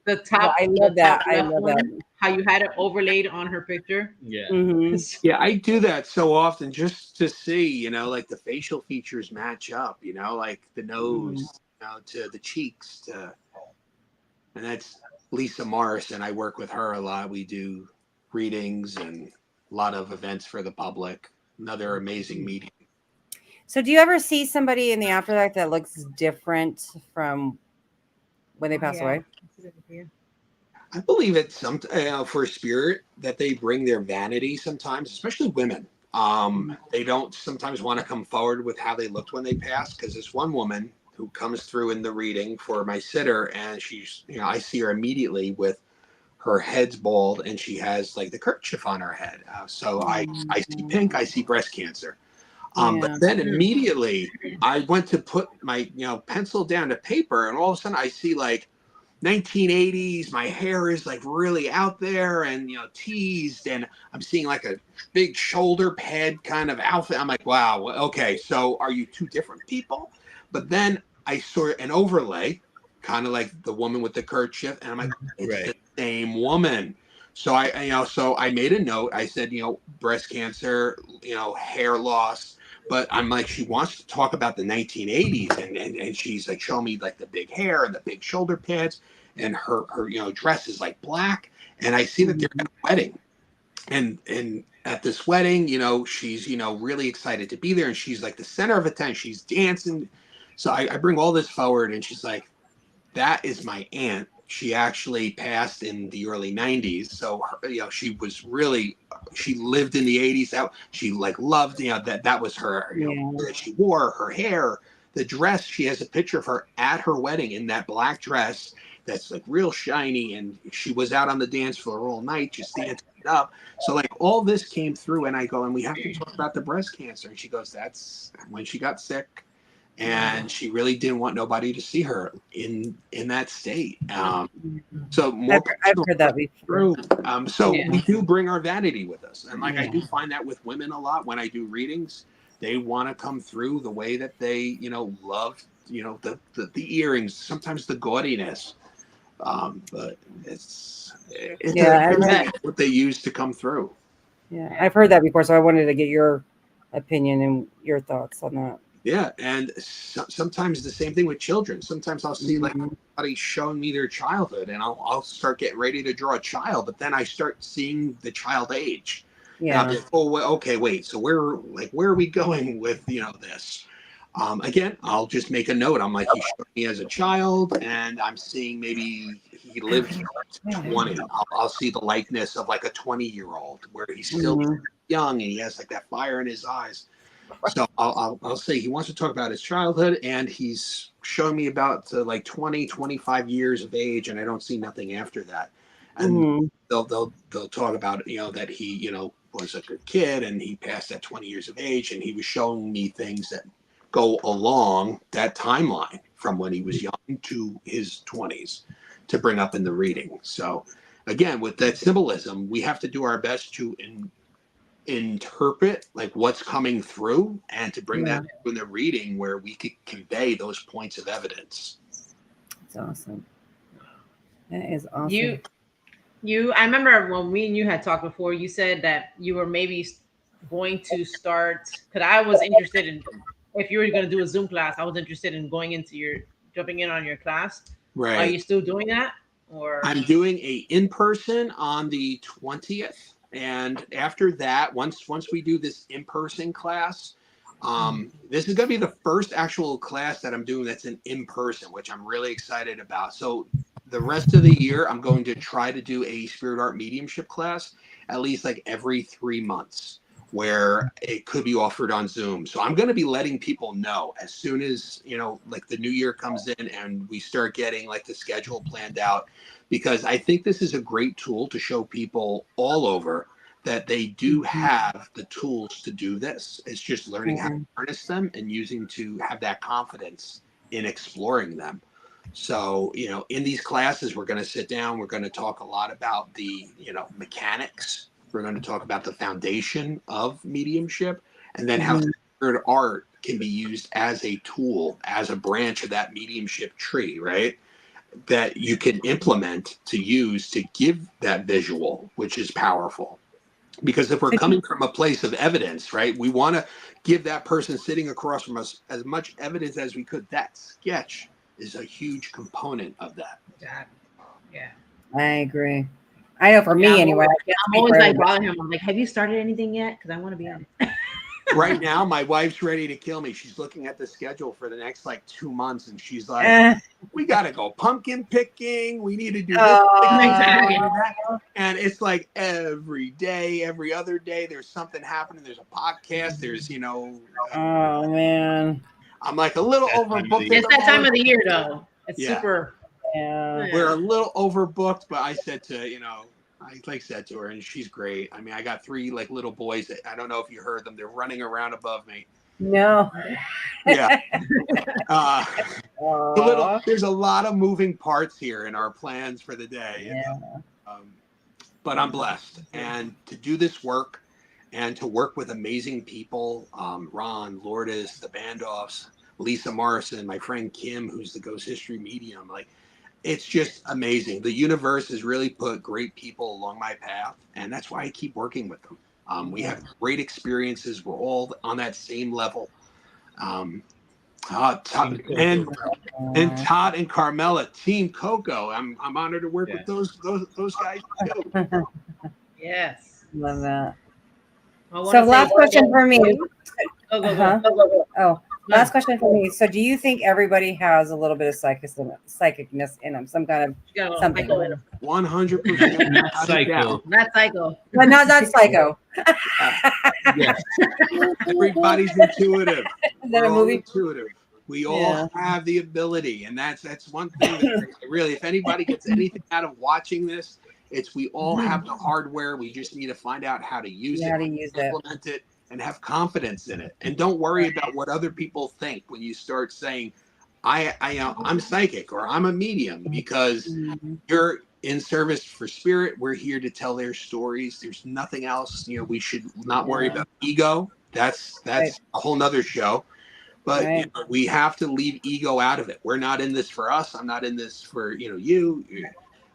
the top. I love that. I love one, that. How you had it overlaid on her picture. Yeah. Yeah, I do that so often just to see, like the facial features match up, like the nose, to the cheeks, and that's Lisa Morrison. I work with her a lot. We do readings and a lot of events for the public. Another amazing medium. So, do you ever see somebody in the afterlife that looks different from when they pass away? I believe it's for a spirit that they bring their vanity sometimes, especially women. They don't sometimes want to come forward with how they looked when they passed, because this one woman who comes through in the reading for my sitter, and she's, I see her immediately with her head's bald and she has like the kerchief on her head. So I see pink, I see breast cancer. But then immediately I went to put my, pencil down to paper, and all of a sudden I see like 1980s, my hair is like really out there and, teased, and I'm seeing like a big shoulder pad kind of outfit. I'm like, wow, okay, so are you two different people? But then I saw an overlay, kind of like the woman with the kerchief, and I'm like, it's the same woman. So I made a note. I said, breast cancer, hair loss. But I'm like, she wants to talk about the 1980s, and she's like, show me like the big hair and the big shoulder pads, and her dress is like black. And I see that they're at a wedding, and at this wedding, she's really excited to be there, and she's like the center of attention. She's dancing. So I bring all this forward, and she's like, that is my aunt. She actually passed in the early 90s. So, she was really, she lived in the 80s. She like loved, that was her, that she wore, her hair, the dress. She has a picture of her at her wedding in that black dress that's like real shiny. And she was out on the dance floor all night, just dancing up. So like all this came through, and I go, and we have to talk about the breast cancer. And she goes, that's when she got sick. And she really didn't want nobody to see her in that state. So more I've heard that before. We do bring our vanity with us, and like I do find that with women a lot when I do readings, they want to come through the way that they love the earrings, sometimes the gaudiness, but it's what they use to come through. Yeah, I've heard that before, so I wanted to get your opinion and your thoughts on that. Yeah, and sometimes the same thing with children. Sometimes I'll see like somebody showing me their childhood, and I'll start getting ready to draw a child, but then I start seeing the child age. Yeah. And okay, wait. So where are we going with this? Again, I'll just make a note. I'm like, he showed me as a child, and I'm seeing maybe he lived to 20. I'll see the likeness of like a 20-year-old where he's still young and he has like that fire in his eyes. So I'll say he wants to talk about his childhood, and he's showing me about like 20, 25 years of age, and I don't see nothing after that. And they'll talk about that he was a good kid, and he passed at 20 years of age, and he was showing me things that go along that timeline from when he was young to his 20s. to bring up in the reading. So again, with that symbolism, we have to do our best to interpret like what's coming through and to bring that in the reading where we could convey those points of evidence. That's awesome. That is awesome. I remember when me and you had talked before, you said that you were maybe going to start, because I was interested in, if you were going to do a Zoom class, I was interested in jumping in on your class. Right. Are you still doing that? Or I'm doing a in-person on the 20th. And after that, once we do this in-person class, this is going to be the first actual class that I'm doing that's an in-person, which I'm really excited about. So the rest of the year, I'm going to try to do a spirit art mediumship class at least like every 3 months, where it could be offered on Zoom. So I'm going to be letting people know as soon as, like the new year comes in and we start getting like the schedule planned out, because I think this is a great tool to show people all over that they do have the tools to do this. It's just learning how to harness them and using to have that confidence in exploring them. So, in these classes, we're going to sit down, we're going to talk a lot about the, mechanics. We're going to talk about the foundation of mediumship, and then how spirit art can be used as a tool, as a branch of that mediumship tree, right? That you can implement to use to give that visual, which is powerful. Because if we're coming from a place of evidence, right, we want to give that person sitting across from us as much evidence as we could. That sketch is a huge component of that. Yeah. I agree. I know for me anyway. I'm always like bothering him. I'm like, have you started anything yet? Because I want to be on it. Right now, my wife's ready to kill me. She's looking at the schedule for the next 2 months, and she's like, we got to go pumpkin picking. We need to do this. And it's like every day, every other day, there's something happening. There's a podcast. There's, oh, man. I'm like a little overbooked. It's that time of the year, though. It's super. Yeah. We're a little overbooked, but I said to, I said to her, and she's great. I mean, I got 3 little boys that I don't know if you heard them. They're running around above me. No. Yeah. There's a lot of moving parts here in our plans for the day. But I'm blessed. And to do this work and to work with amazing people, Ron, Lourdes, the Bandoffs, Lisa Morrison, my friend Kim, who's the ghost history medium, it's just amazing. The universe has really put great people along my path, and that's why I keep working with them. We have great experiences. We're all on that same level. And Todd and Carmela, Team Coco. I'm honored to work with those guys too. Yes, love that. So last question for me. Last question for me. So, do you think everybody has a little bit of psychicness in them? Some kind of something. 100%. Not psycho. Not psycho. But not psycho. Yes. Everybody's intuitive. Is that a movie? Intuitive. We all have the ability, and that's one thing that really, if anybody gets anything out of watching this, it's we all have the hardware. We just need to find out how to use implement it, and have confidence in it. And don't worry about what other people think when you start saying, I'm psychic or I'm a medium, because you're in service for spirit. We're here to tell their stories. There's nothing else. We should not worry about ego. That's a whole nother show. But we have to leave ego out of it. We're not in this for us. I'm not in this for you.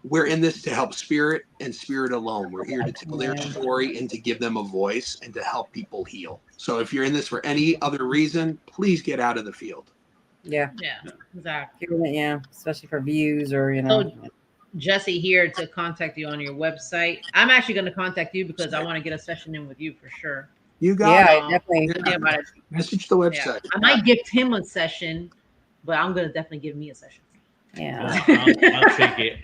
We're in this to help spirit and spirit alone. We're here to tell their story and to give them a voice and to help people heal. So if you're in this for any other reason, please get out of the field. Yeah, exactly. Yeah, especially for views or So Jesse here to contact you on your website. I'm actually going to contact you because I want to get a session in with you for sure. You got definitely. Message the website. I might gift him a session, but I'm going to definitely give me a session. Yeah, I'll take it.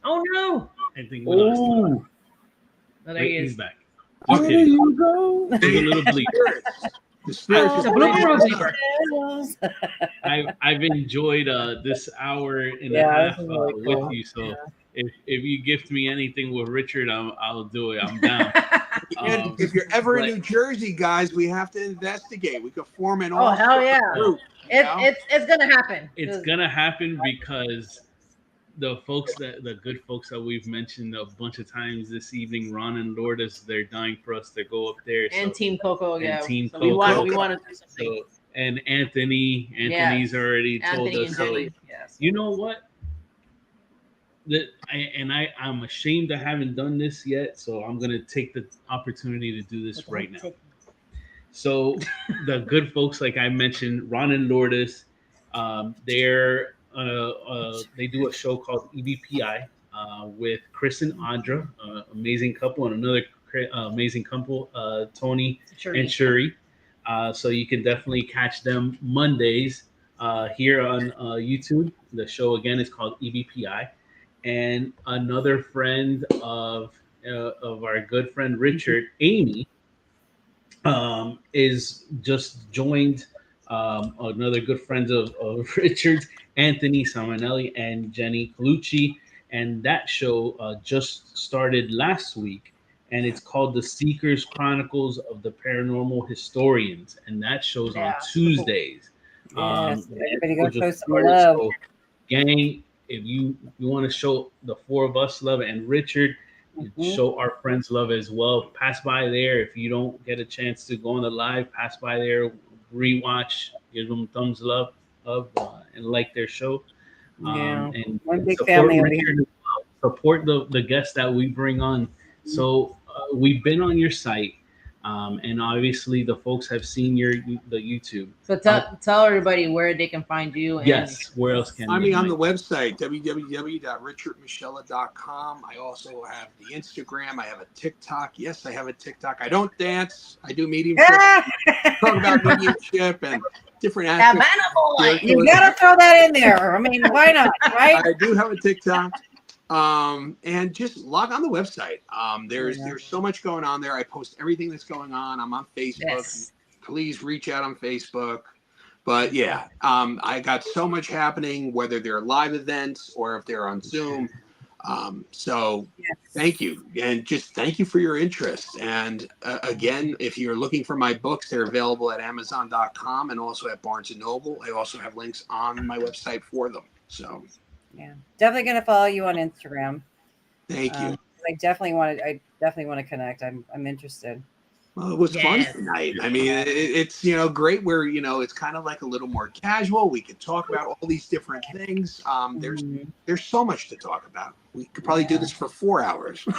Oh no! I think we lost him. Oh, there he is. He's back. There you go. There's a little bleep. I've enjoyed this hour and a half with you. So if you gift me anything with Richard, I'll do it. I'm down. And if you're ever in New Jersey, guys, we have to investigate. We could form an hell yeah! group. It's gonna happen. It's gonna happen because the folks the good folks that we've mentioned a bunch of times this evening, Ron and Lourdes, they're dying for us to go up there. And Team Coco, and yeah. Team so Coco. we want to do something. So, and Anthony's already told Anthony us. and So Jenny, yes. you know what? I'm ashamed I haven't done this yet, so I'm gonna take the opportunity to do this right now. So the good folks, like I mentioned, Ron and Lourdes, they do a show called EBPI with Chris and Audra, amazing couple, and another amazing couple, Tony and Shuri. So you can definitely catch them Mondays here on YouTube. The show again is called EBPI, and another friend of our good friend Richard, Amy, is just joined another good friend of Richard, Anthony Samanelli and Jenny Colucci, and that show just started last week, and it's called The Seekers Chronicles of the Paranormal Historians, and that show's on Tuesdays. Yes, everybody go show some started, love. so, gang, if you want to show the four of us love and Richard, show our friends love as well. Pass by there. If you don't get a chance to go on the live, pass by there, rewatch, give them thumbs up, and like their show. And one big support family Richard as well. Support the guests that we bring on. So we've been on your site, and obviously the folks have seen the YouTube. So tell everybody where they can find you. And yes, where else can I on the website, www.richardmoschella.com. I also have the Instagram. I have a TikTok. Yes, I have a TikTok. I don't dance. I do mediumship. Talk about mediumship and different aspects. You gotta throw that in there. I mean, why not, right? I do have a TikTok. And just log on the website. There's so much going on there. I post everything that's going on. I'm on Facebook. Yes. Please reach out on Facebook. But yeah, I got so much happening, whether they're live events or if they're on Zoom. So thank you. And just thank you for your interest. And again, if you're looking for my books, they're available at Amazon.com and also at Barnes & Noble. I also have links on my website for them. So yeah, definitely gonna follow you on Instagram. Thank you. I definitely want to connect. I'm interested. Well, it was fun tonight. I mean, it's great where it's kind of like a little more casual. We could talk about all these different things. There's so much to talk about. We could probably do this for 4 hours. Bro,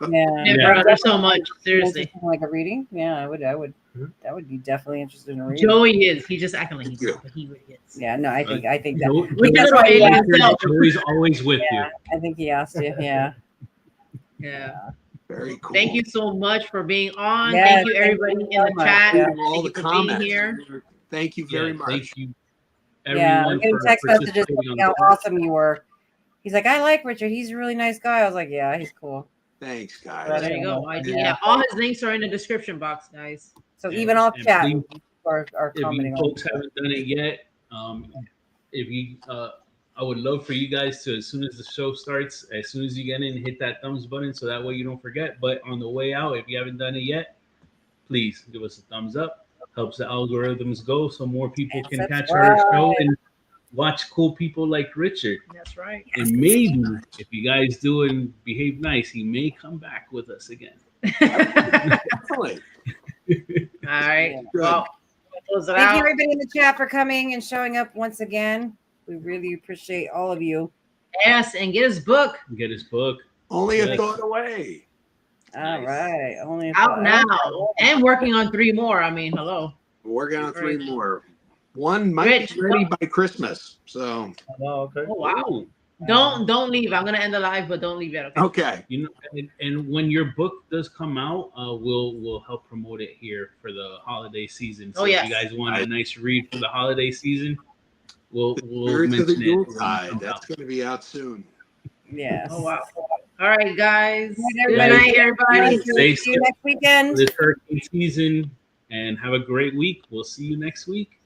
there's so much. Seriously, like a reading. Yeah, I would. That would be definitely interested in a reading. Joey is. He's just acting like he's not, but he really is. Yeah, no, I think that. Joey's always with you. I think he asked you. Yeah. Yeah. Very cool. Thank you so much for being on. Yes, thank you, everybody in the chat. All the comments here. Thank you very much. Thank you, everyone. Yeah, text messages how awesome you were. He's like, I like Richard. He's a really nice guy. I was like, yeah, he's cool. Thanks, guys. There you go. Yeah, all his links are in the description box, guys. So even off chat, are commenting. If you folks haven't done it yet, I would love for you guys to, as soon as the show starts, as soon as you get in, hit that thumbs button so that way you don't forget. But on the way out, if you haven't done it yet, please give us a thumbs up. Helps the algorithms go so more people can catch our show and watch cool people like Richard. That's right. And maybe if you guys do and behave nice, he may come back with us again. Excellent. All right. Well, close it Thank out. you, everybody in the chat, for coming and showing up once again. We really appreciate all of you. Yes, and get his book. Get his book. Only a thought away. All right. Only out now. And working on 3 more. I mean, hello. We're working on 3 more. One might be ready by Christmas. So. Oh, okay. Oh, wow. Don't leave. I'm gonna end the live, but don't leave yet. Okay. And when your book does come out, we'll help promote it here for the holiday season. So if you guys want a nice read for the holiday season, we'll mention it. That's going to be out soon. Yes. Oh wow. All right, guys. Good night, everybody. Stay See you next weekend. This hurricane season, and have a great week. We'll see you next week.